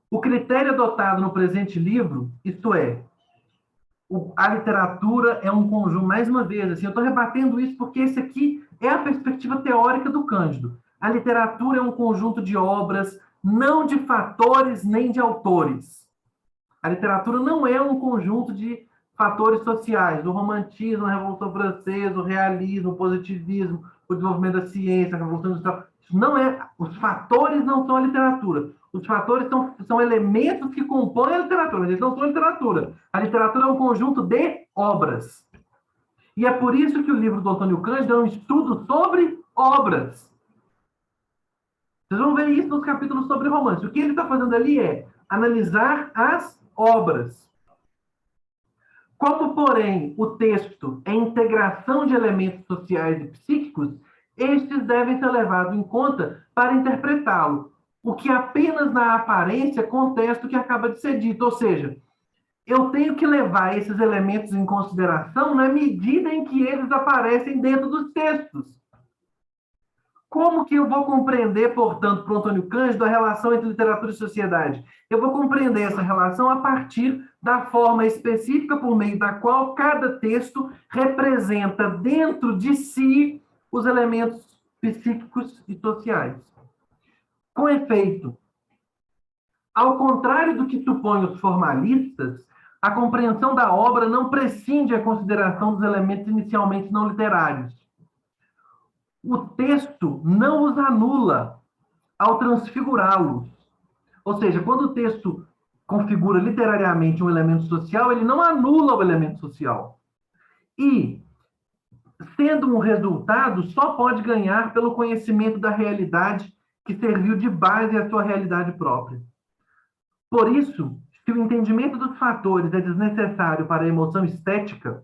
O critério adotado no presente livro, isto é, a literatura é um conjunto, mais uma vez, assim, eu estou rebatendo isso porque esse aqui é a perspectiva teórica do Cândido. A literatura é um conjunto de obras, não de fatores nem de autores. A literatura não é um conjunto de fatores sociais, o romantismo, a Revolução Francesa, o realismo, o positivismo, o desenvolvimento da ciência, a Revolução Industrial. Isso não é, os fatores não são a literatura. Os fatores são elementos que compõem a literatura, mas eles não são a literatura. A literatura é um conjunto de obras. E é por isso que o livro do Antônio Cândido é um estudo sobre obras. Vocês vão ver isso nos capítulos sobre romance. O que ele está fazendo ali é analisar as obras. Como, porém, o texto é integração de elementos sociais e psíquicos, estes devem ser levados em conta para interpretá-lo, o que apenas na aparência contesta o que acaba de ser dito. Ou seja, eu tenho que levar esses elementos em consideração na medida em que eles aparecem dentro dos textos. Como que eu vou compreender, portanto, para o Antônio Cândido, a relação entre literatura e sociedade? Eu vou compreender essa relação a partir da forma específica por meio da qual cada texto representa dentro de si os elementos psíquicos e sociais. Com efeito, ao contrário do que supõem os formalistas, a compreensão da obra não prescinde a consideração dos elementos inicialmente não literários. O texto não os anula ao transfigurá-los. Ou seja, quando o texto configura literariamente um elemento social, ele não anula o elemento social. E, sendo um resultado, só pode ganhar pelo conhecimento da realidade que serviu de base à sua realidade própria. Por isso, se o entendimento dos fatores é desnecessário para a emoção estética,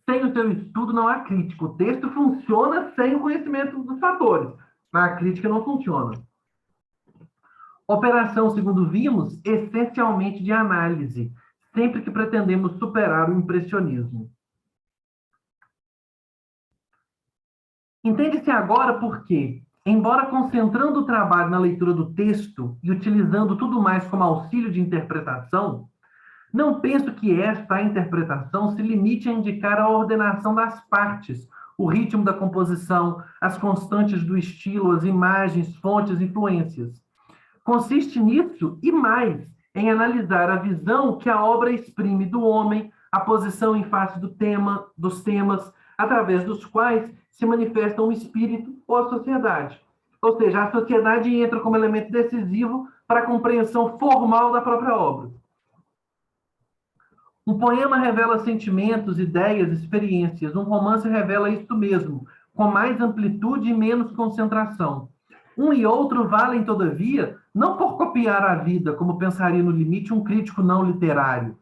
Sem o seu estudo não há crítica. O texto funciona sem o conhecimento dos fatores, mas a crítica não funciona. Operação, segundo vimos, essencialmente de análise, sempre que pretendemos superar o impressionismo. Entende-se agora por que, embora concentrando o trabalho na leitura do texto e utilizando tudo mais como auxílio de interpretação, não penso que esta interpretação se limite a indicar a ordenação das partes, o ritmo da composição, as constantes do estilo, as imagens, fontes, influências. Consiste nisso e mais, em analisar a visão que a obra exprime do homem, a posição em face dos temas, através dos quais se manifesta um espírito ou a sociedade. Ou seja, a sociedade entra como elemento decisivo para a compreensão formal da própria obra. Um poema revela sentimentos, ideias, experiências. Um romance revela isto mesmo, com mais amplitude e menos concentração. Um e outro valem, todavia, não por copiar a vida, como pensaria no limite um crítico não literário,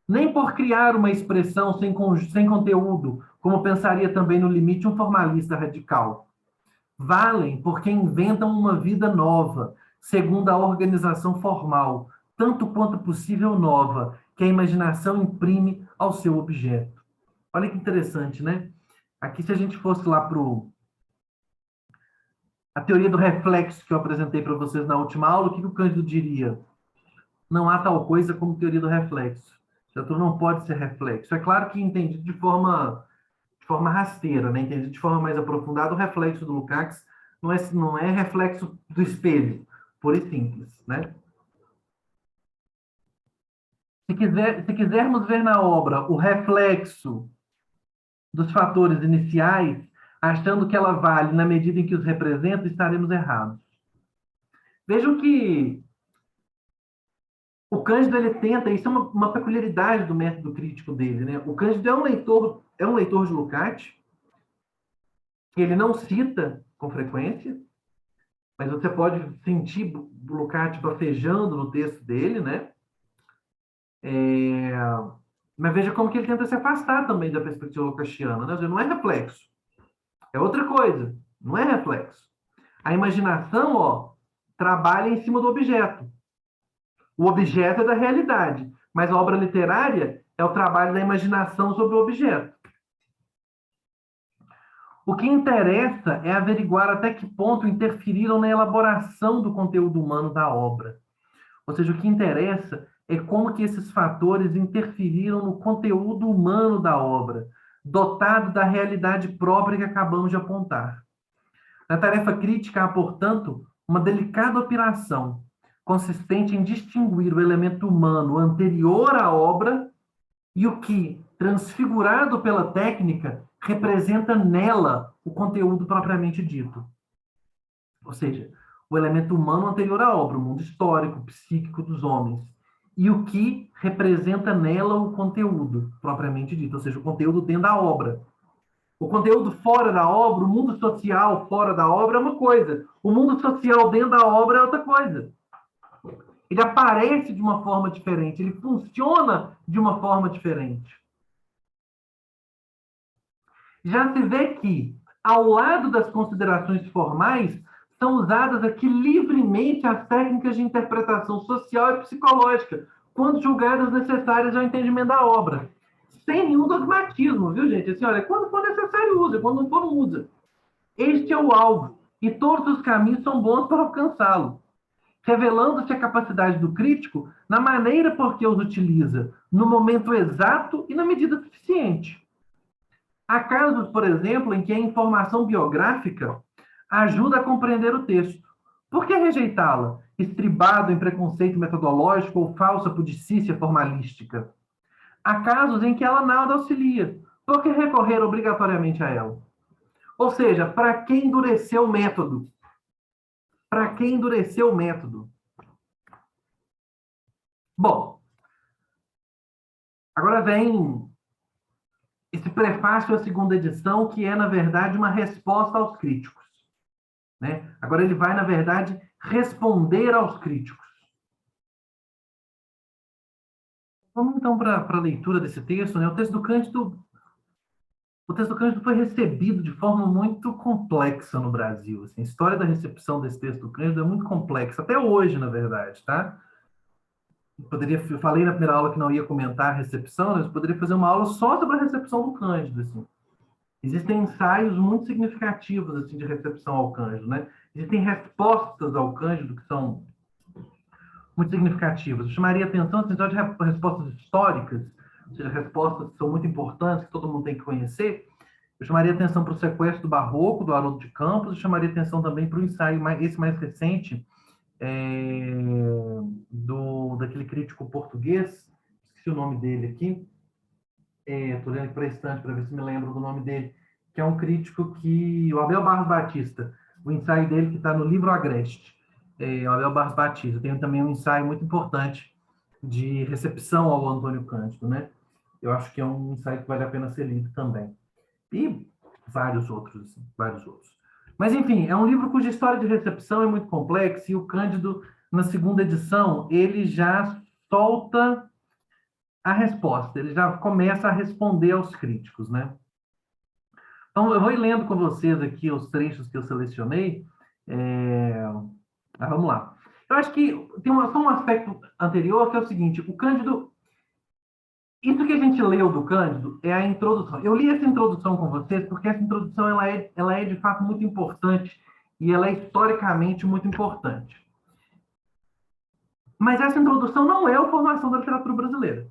nem por criar uma expressão sem conteúdo, como pensaria também no limite um formalista radical. Valem porque inventam uma vida nova, segundo a organização formal, tanto quanto possível nova, que a imaginação imprime ao seu objeto. Olha que interessante, né? Aqui, se a gente fosse lá para a teoria do reflexo que eu apresentei para vocês na última aula, o que o Cândido diria? Não há tal coisa como teoria do reflexo. Então, não pode ser reflexo. É claro que entendido de forma rasteira, né? Entendido de forma mais aprofundada, o reflexo do Lukács não é reflexo do espelho, puro e simples, né? Se quisermos ver na obra o reflexo dos fatores iniciais, achando que ela vale na medida em que os representa, estaremos errados. Vejam que o Cândido ele tenta, isso é uma peculiaridade do método crítico dele, né? O Cândido é um leitor de Lukács, que ele não cita com frequência, mas você pode sentir o Lukács bafejando no texto dele, né? Mas veja como que ele tenta se afastar também da perspectiva lukáciana, né? Não é reflexo, é outra coisa, não é reflexo. A imaginação, ó, trabalha em cima do objeto. O objeto é da realidade, mas a obra literária é o trabalho da imaginação sobre o objeto. O que interessa é averiguar até que ponto interferiram na elaboração do conteúdo humano da obra. Ou seja, o que interessa é como que esses fatores interferiram no conteúdo humano da obra, dotado da realidade própria que acabamos de apontar. Na tarefa crítica há, portanto, uma delicada operação, consistente em distinguir o elemento humano anterior à obra e o que, transfigurado pela técnica, representa nela o conteúdo propriamente dito. Ou seja, o elemento humano anterior à obra, o mundo histórico, psíquico dos homens, e o que representa nela o conteúdo propriamente dito, ou seja, o conteúdo dentro da obra. O conteúdo fora da obra, o mundo social fora da obra é uma coisa, o mundo social dentro da obra é outra coisa. Ele aparece de uma forma diferente, ele funciona de uma forma diferente. Já se vê que, ao lado das considerações formais, são usadas aqui livremente as técnicas de interpretação social e psicológica, quando julgadas necessárias ao entendimento da obra. Sem nenhum dogmatismo, viu, gente? Assim, olha, quando for necessário, usa, quando não for, não usa. Este é o alvo, e todos os caminhos são bons para alcançá-lo, revelando-se a capacidade do crítico na maneira por que os utiliza, no momento exato e na medida suficiente. Há casos, por exemplo, em que a informação biográfica ajuda a compreender o texto. Por que rejeitá-la, estribado em preconceito metodológico ou falsa pudicícia formalística? Há casos em que ela nada auxilia. Por que recorrer obrigatoriamente a ela? Ou seja, para que endurecer o método? Para que endurecer o método? Bom, agora vem esse prefácio à segunda edição, que é, na verdade, uma resposta aos críticos. Né? Agora ele vai, na verdade, responder aos críticos. Vamos, então, para a leitura desse texto. Né? O texto do Cândido o texto do Cândido foi recebido de forma muito complexa no Brasil. Assim, a história da recepção desse texto do Cândido é muito complexa, até hoje, na verdade, tá? Eu falei na primeira aula que não ia comentar a recepção, mas eu poderia fazer uma aula só sobre a recepção do Cândido, assim. Existem ensaios muito significativos assim de recepção ao Cândido, né? Existem respostas ao Cândido que são muito significativas. Eu chamaria atenção assim, só de respostas históricas, ou seja, respostas que são muito importantes, que todo mundo tem que conhecer. Eu chamaria atenção para o Sequestro do Barroco, do Haroldo de Campos, e chamaria atenção também para o ensaio, esse mais recente, daquele crítico português, esqueci o nome dele aqui, estou lendo aqui para a estante para ver se me lembro do nome dele, que é um crítico o Abel Barros Batista, o ensaio dele que está no livro Agreste, o Abel Barros Batista, tem também um ensaio muito importante de recepção ao Antônio Cândido, né? Eu acho que é um ensaio que vale a pena ser lido também. E vários outros, assim, vários outros. Mas, enfim, é um livro cuja história de recepção é muito complexa e o Cândido, na segunda edição, ele já solta a resposta, ele já começa a responder aos críticos, né? Então, eu vou ir lendo com vocês aqui os trechos que eu selecionei. Vamos lá. Eu acho que tem só um aspecto anterior, que é o seguinte, o Cândido, isso que a gente leu do Cândido é a introdução. Eu li essa introdução com vocês porque essa introdução ela é de fato muito importante e ela é historicamente muito importante. Mas essa introdução não é a formação da literatura brasileira.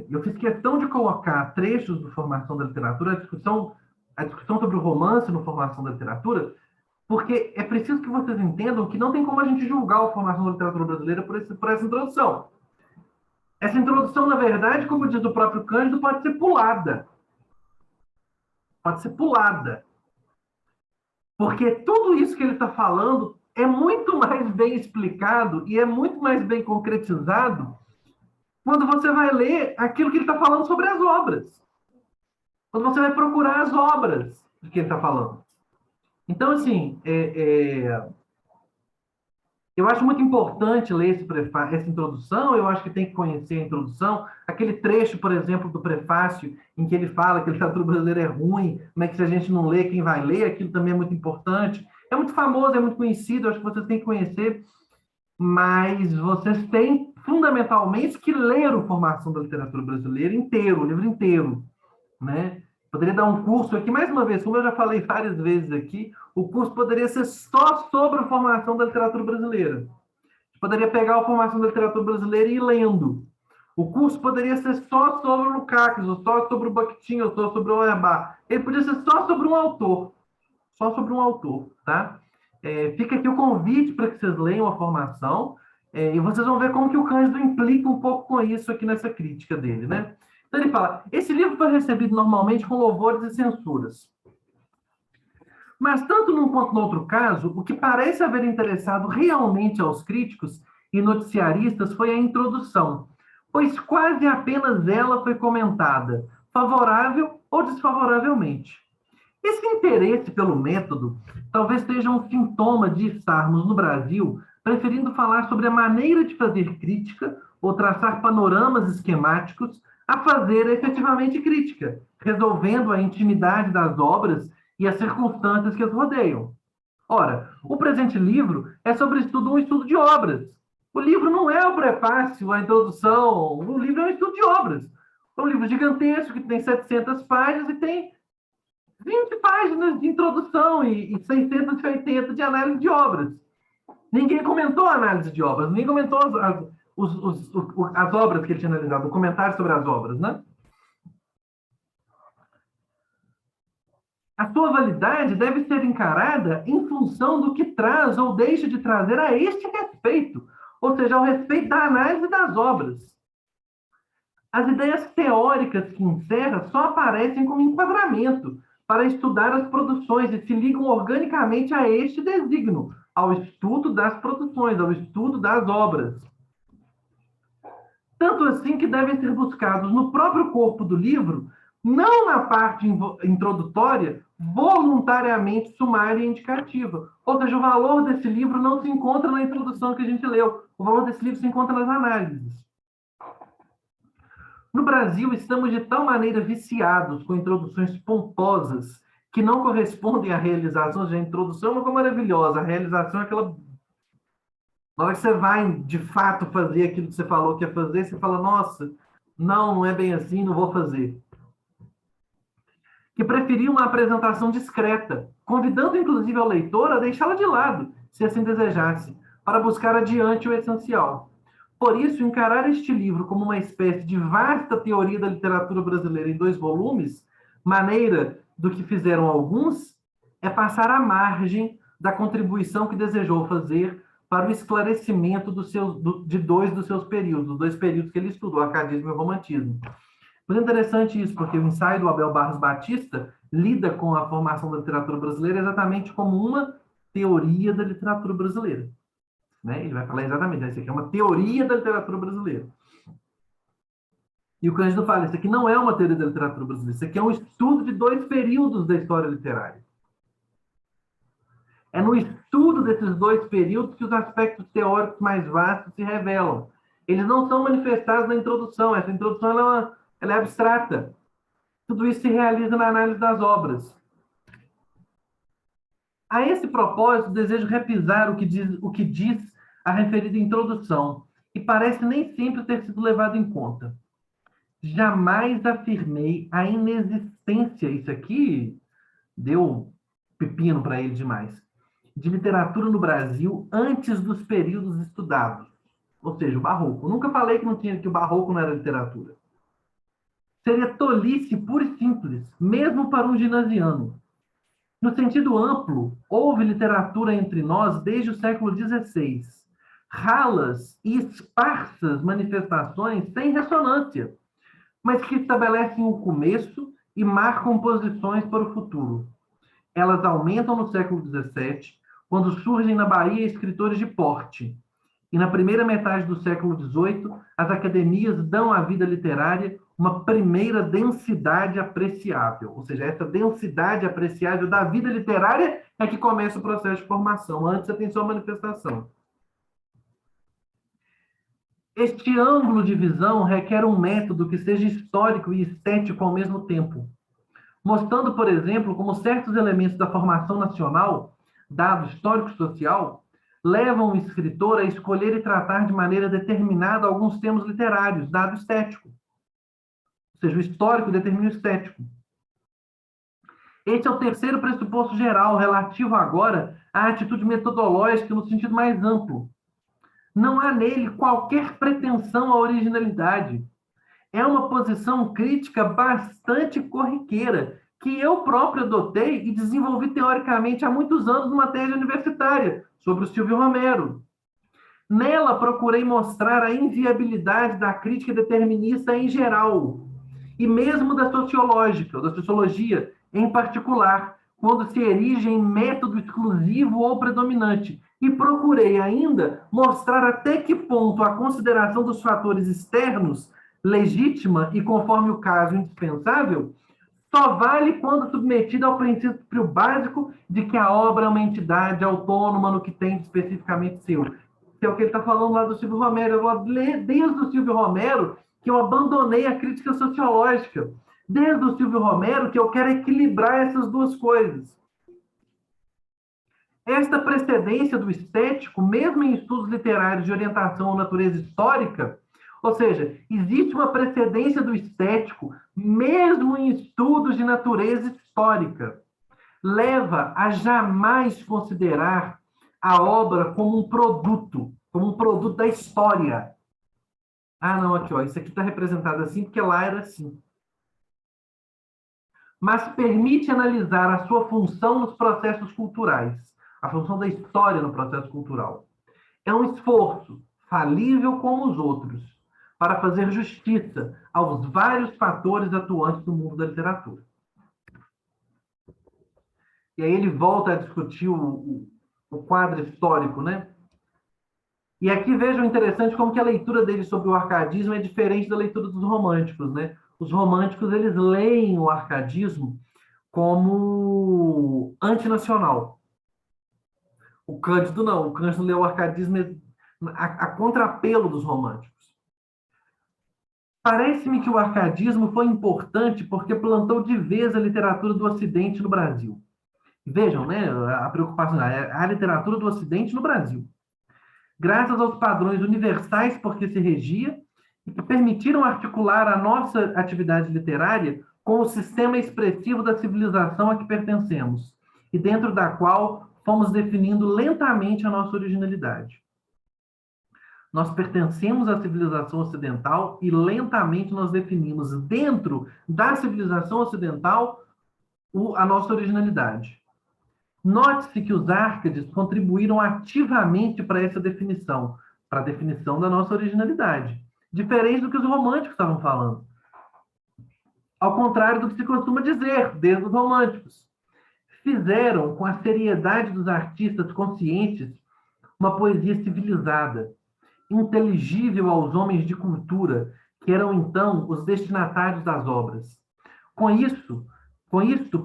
Eu fiz questão de colocar trechos do Formação da Literatura, a discussão sobre o romance no Formação da Literatura, porque é preciso que vocês entendam que não tem como a gente julgar a formação da literatura brasileira por essa introdução. Essa introdução, na verdade, como diz o próprio Cândido, pode ser pulada. Pode ser pulada. Porque tudo isso que ele está falando é muito mais bem explicado e é muito mais bem concretizado quando você vai ler aquilo que ele está falando sobre as obras. Quando você vai procurar as obras de que ele está falando. Então, assim, eu acho muito importante ler essa introdução, eu acho que tem que conhecer a introdução. Aquele trecho, por exemplo, do prefácio, em que ele fala que a literatura brasileira é ruim, mas que se a gente não lê, quem vai ler, aquilo também é muito importante. É muito famoso, é muito conhecido, eu acho que vocês têm que conhecer, mas vocês têm, fundamentalmente, que ler o Formação da Literatura Brasileira inteiro, o livro inteiro, né? Poderia dar um curso aqui, mais uma vez, como eu já falei várias vezes aqui, o curso poderia ser só sobre a formação da literatura brasileira. Poderia pegar a formação da literatura brasileira e ir lendo. O curso poderia ser só sobre o Lukács, ou só sobre o Bakhtin, ou só sobre o Auerbach. Ele podia ser só sobre um autor. Só sobre um autor, tá? Fica aqui o convite para que vocês leiam a formação, e vocês vão ver como que o Cândido implica um pouco com isso aqui nessa crítica dele, né? Então ele fala, esse livro foi recebido normalmente com louvores e censuras. Mas tanto num quanto no outro caso, o que parece haver interessado realmente aos críticos e noticiaristas foi a introdução, pois quase apenas ela foi comentada, favorável ou desfavoravelmente. Esse interesse pelo método talvez seja um sintoma de estarmos no Brasil preferindo falar sobre a maneira de fazer crítica ou traçar panoramas esquemáticos a fazer efetivamente crítica, resolvendo a intimidade das obras e as circunstâncias que as rodeiam. Ora, o presente livro é, sobretudo, um estudo de obras. O livro não é o prefácio, a introdução, o livro é um estudo de obras. É um livro gigantesco que tem 700 páginas e tem 20 páginas de introdução e 680 de análise de obras. Ninguém comentou a análise de obras, ninguém comentou as obras que ele tinha analisado, o comentário sobre as obras, né? A sua validade deve ser encarada em função do que traz ou deixa de trazer a este respeito, ou seja, ao respeito da análise das obras. As ideias teóricas que encerra só aparecem como enquadramento para estudar as produções e se ligam organicamente a este desígnio, ao estudo das produções, ao estudo das obras. Tanto assim que devem ser buscados no próprio corpo do livro, não na parte introdutória, voluntariamente sumária e indicativa. Ou seja, o valor desse livro não se encontra na introdução que a gente leu. O valor desse livro se encontra nas análises. No Brasil, estamos de tal maneira viciados com introduções pomposas que não correspondem à realização. A introdução é uma coisa maravilhosa, a realização é aquela... Na hora que você vai, de fato, fazer aquilo que você falou que ia fazer, você fala, nossa, não é bem assim, não vou fazer. Que preferiam uma apresentação discreta, convidando inclusive ao leitor a deixá-la de lado, se assim desejasse, para buscar adiante o essencial. Por isso, encarar este livro como uma espécie de vasta teoria da literatura brasileira em 2 volumes, maneira do que fizeram alguns, é passar à margem da contribuição que desejou fazer para o esclarecimento de 2 dos seus períodos, os 2 períodos que ele estudou, arcadismo e romantismo. Mas é interessante isso, porque o ensaio do Abel Barros Batista lida com a formação da literatura brasileira exatamente como uma teoria da literatura brasileira. Né? Ele vai falar exatamente, né? Isso aqui é uma teoria da literatura brasileira. E o Cândido fala, isso aqui não é uma teoria da literatura brasileira, isso aqui é um estudo de 2 períodos da história literária. É no estudo desses 2 períodos que os aspectos teóricos mais vastos se revelam. Eles não são manifestados na introdução, essa introdução ela é abstrata. Tudo isso se realiza na análise das obras. A esse propósito, desejo repisar o que diz a referida introdução, e parece nem sempre ter sido levado em conta. Jamais afirmei a inexistência, isso aqui deu pepino para ele demais, de literatura no Brasil antes dos períodos estudados, ou seja, o barroco. Nunca falei que o barroco não era literatura. Seria tolice pura e simples, mesmo para um ginasiano. No sentido amplo, houve literatura entre nós desde o século XVI. Ralas e esparsas manifestações sem ressonância, mas que estabelecem o começo e marcam posições para o futuro. Elas aumentam no século XVII, quando surgem na Bahia escritores de porte. E na primeira metade do século XVIII, as academias dão à vida literária uma primeira densidade apreciável. Ou seja, essa densidade apreciável da vida literária é que começa o processo de formação. Antes, você tem só manifestação. Este ângulo de visão requer um método que seja histórico e estético ao mesmo tempo, mostrando, por exemplo, como certos elementos da formação nacional, dado histórico-social, levam o escritor a escolher e tratar de maneira determinada alguns termos literários, dado estético. Ou seja, o histórico determina o estético. Este é o terceiro pressuposto geral, relativo agora à atitude metodológica no sentido mais amplo. Não há nele qualquer pretensão à originalidade. É uma posição crítica bastante corriqueira, que eu próprio adotei e desenvolvi teoricamente há muitos anos numa tese universitária, sobre o Silvio Romero. Nela, procurei mostrar a inviabilidade da crítica determinista em geral, e mesmo da sociológica, da sociologia em particular, quando se erige em método exclusivo ou predominante. E procurei ainda mostrar até que ponto a consideração dos fatores externos, legítima e, conforme o caso, indispensável, só vale quando submetida ao princípio básico de que a obra é uma entidade autônoma no que tem especificamente seu. Que é o que ele está falando lá do Silvio Romero. Eu vou ler desde o Silvio Romero que eu abandonei a crítica sociológica. Desde o Silvio Romero que eu quero equilibrar essas duas coisas. Esta precedência do estético, mesmo em estudos literários de orientação à natureza histórica, ou seja, existe uma precedência do estético, mesmo em estudos de natureza histórica, leva a jamais considerar a obra como um produto da história. Ah, não, aqui, ó, isso aqui está representado assim porque lá era assim. Mas permite analisar a sua função nos processos culturais, a função da história no processo cultural. É um esforço, falível como os outros, para fazer justiça aos vários fatores atuantes no mundo da literatura. E aí ele volta a discutir o quadro histórico, né? E aqui vejam interessante como que a leitura dele sobre o arcadismo é diferente da leitura dos românticos, né? Os românticos, eles leem o arcadismo como antinacional. O Cândido não. O Cândido lê o arcadismo a contrapelo dos românticos. Parece-me que o arcadismo foi importante porque plantou de vez a literatura do Ocidente no Brasil. Vejam, né, a preocupação, a literatura do Ocidente no Brasil. Graças aos padrões universais por que se regia e que permitiram articular a nossa atividade literária com o sistema expressivo da civilização a que pertencemos e dentro da qual fomos definindo lentamente a nossa originalidade. Nós pertencemos à civilização ocidental e lentamente nós definimos dentro da civilização ocidental a nossa originalidade. Note-se que os Árcades contribuíram ativamente para essa definição, para a definição da nossa originalidade, diferente do que os românticos estavam falando. Ao contrário do que se costuma dizer, desde os românticos. Fizeram, com a seriedade dos artistas conscientes, uma poesia civilizada, inteligível aos homens de cultura, que eram então os destinatários das obras. Com isso,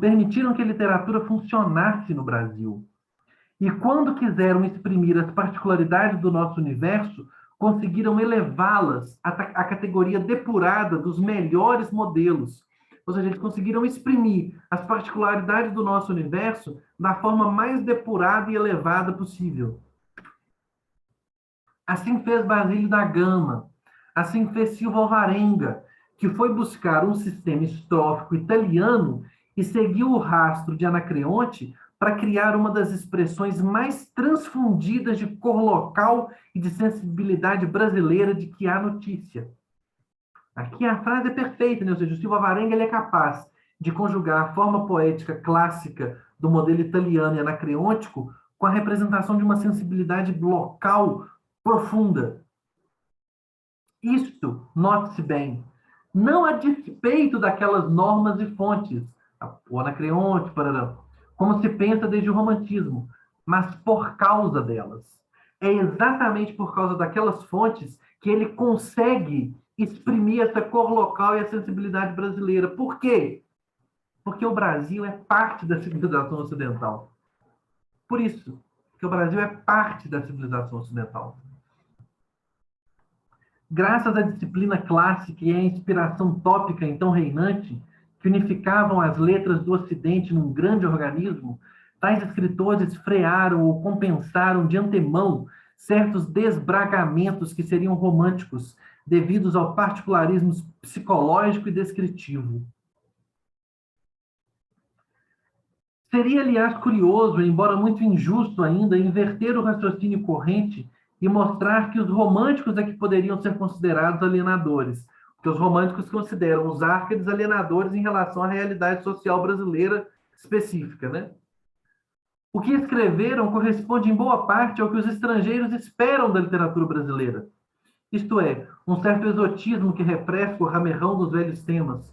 permitiram que a literatura funcionasse no Brasil. E quando quiseram exprimir as particularidades do nosso universo, conseguiram elevá-las à categoria depurada dos melhores modelos. Ou seja, eles conseguiram exprimir as particularidades do nosso universo da forma mais depurada e elevada possível. Assim fez Basílio da Gama, assim fez Silva Alvarenga, que foi buscar um sistema estrófico italiano e seguiu o rastro de Anacreonte para criar uma das expressões mais transfundidas de cor local e de sensibilidade brasileira de que há notícia. Aqui a frase é perfeita, né? Ou seja, o Silva Alvarenga ele é capaz de conjugar a forma poética clássica do modelo italiano e anacreôntico com a representação de uma sensibilidade local profunda. Isto, note-se bem, não a despeito daquelas normas e fontes, o Anacreonte, como se pensa desde o romantismo, mas por causa delas. É exatamente por causa daquelas fontes que ele consegue exprimir essa cor local e a sensibilidade brasileira. Por quê? Porque o Brasil é parte da civilização ocidental. Por isso, que o Brasil é parte da civilização ocidental. Graças à disciplina clássica e à inspiração tópica então reinante, que unificavam as letras do Ocidente num grande organismo, tais escritores frearam ou compensaram de antemão certos desbragamentos que seriam românticos, devidos ao particularismo psicológico e descritivo. Seria, aliás, curioso, embora muito injusto ainda, inverter o raciocínio corrente e mostrar que os românticos é que poderiam ser considerados alienadores, porque os românticos consideram os Árcades alienadores em relação à realidade social brasileira específica, né? O que escreveram corresponde em boa parte ao que os estrangeiros esperam da literatura brasileira. Isto é, um certo exotismo que refresca o ramerrão dos velhos temas.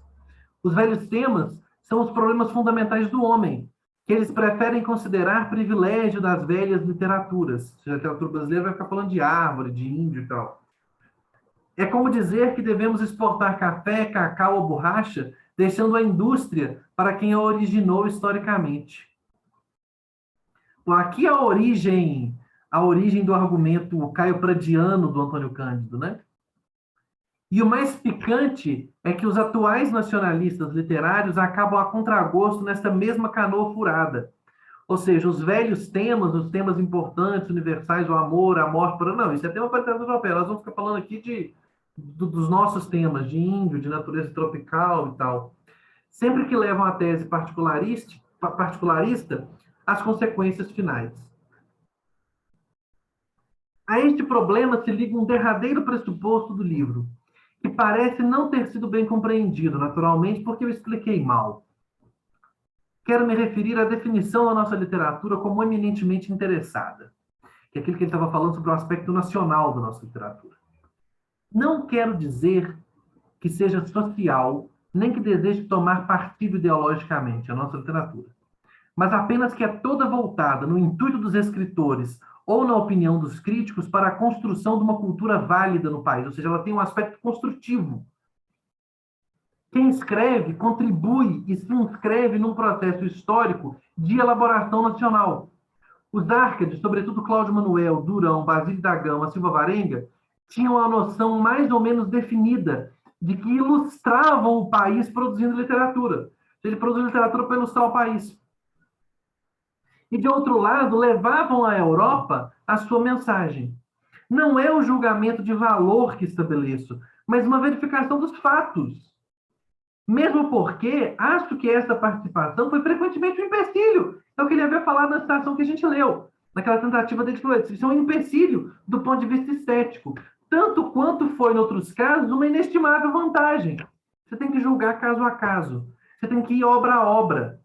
Os velhos temas são os problemas fundamentais do homem, que eles preferem considerar privilégio das velhas literaturas. A literatura brasileira vai ficar falando de árvore, de índio e tal. É como dizer que devemos exportar café, cacau ou borracha, deixando a indústria para quem a originou historicamente. Aqui a origem do argumento caio-pradiano do Antônio Cândido, né? E o mais picante é que os atuais nacionalistas literários acabam a contragosto nessa mesma canoa furada. Ou seja, os velhos temas, os temas importantes, universais, o amor, a morte, não, isso é tema para a literatura europeia. Nós vamos ficar falando aqui dos nossos temas, de índio, de natureza tropical e tal. Sempre que levam a tese particularista, as consequências finais. A este problema se liga um derradeiro pressuposto do livro, que parece não ter sido bem compreendido, naturalmente, porque eu expliquei mal. Quero me referir à definição da nossa literatura como eminentemente interessada, que é aquilo que ele estava falando sobre o aspecto nacional da nossa literatura. Não quero dizer que seja social, nem que deseje tomar partido ideologicamente a nossa literatura, mas apenas que é toda voltada no intuito dos escritores ou na opinião dos críticos para a construção de uma cultura válida no país, ou seja, ela tem um aspecto construtivo. Quem escreve contribui e se inscreve num processo histórico de elaboração nacional. Os Árcades, sobretudo Cláudio Manuel, Durão, Basílio da Gama, Silva Alvarenga, tinham a noção mais ou menos definida de que ilustravam o país produzindo literatura. Ele produziu literatura para ilustrar o país. E, de outro lado, levavam à Europa a sua mensagem. Não é o julgamento de valor que estabeleço, mas uma verificação dos fatos. Mesmo porque acho que essa participação foi frequentemente um empecilho. É o que ele havia falado na citação que a gente leu, naquela tentativa de falar, isso é um empecilho do ponto de vista estético, tanto quanto foi, em outros casos, uma inestimável vantagem. Você tem que julgar caso a caso. Você tem que ir obra a obra.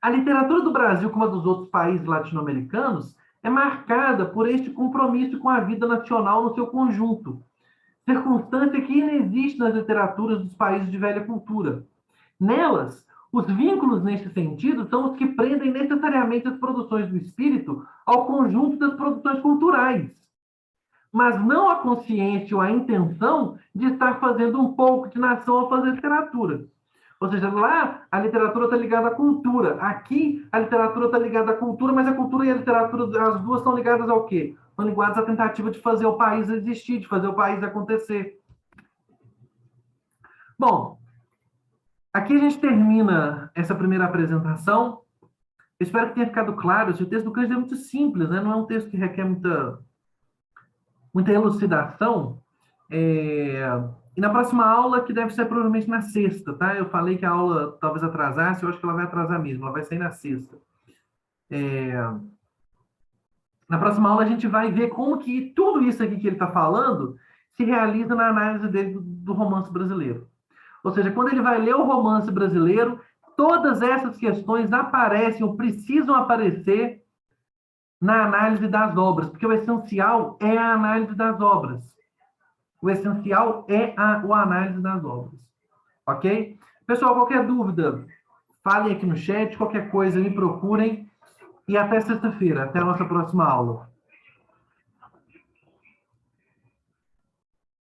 A literatura do Brasil, como a dos outros países latino-americanos, é marcada por este compromisso com a vida nacional no seu conjunto, circunstância que inexiste nas literaturas dos países de velha cultura. Nelas, os vínculos neste sentido são os que prendem necessariamente as produções do espírito ao conjunto das produções culturais, mas não a consciência ou a intenção de estar fazendo um pouco de nação ao fazer literatura. Ou seja, lá a literatura está ligada à cultura. Aqui a literatura está ligada à cultura, mas a cultura e a literatura, as duas estão ligadas ao quê? Estão ligadas à tentativa de fazer o país existir, de fazer o país acontecer. Bom, aqui a gente termina essa primeira apresentação. Eu espero que tenha ficado claro. O texto do Cândido é muito simples, né? Não é um texto que requer muita elucidação. E na próxima aula, que deve ser provavelmente na sexta, tá? Eu falei que a aula talvez atrasasse, eu acho que ela vai atrasar mesmo, ela vai sair na sexta. Na próxima aula a gente vai ver como que tudo isso aqui que ele está falando se realiza na análise dele do romance brasileiro. Ou seja, quando ele vai ler o romance brasileiro, todas essas questões aparecem ou precisam aparecer na análise das obras, porque o essencial é a análise das obras. O essencial é a análise das obras. Ok? Pessoal, qualquer dúvida, falem aqui no chat, qualquer coisa me procurem. E até sexta-feira, até a nossa próxima aula.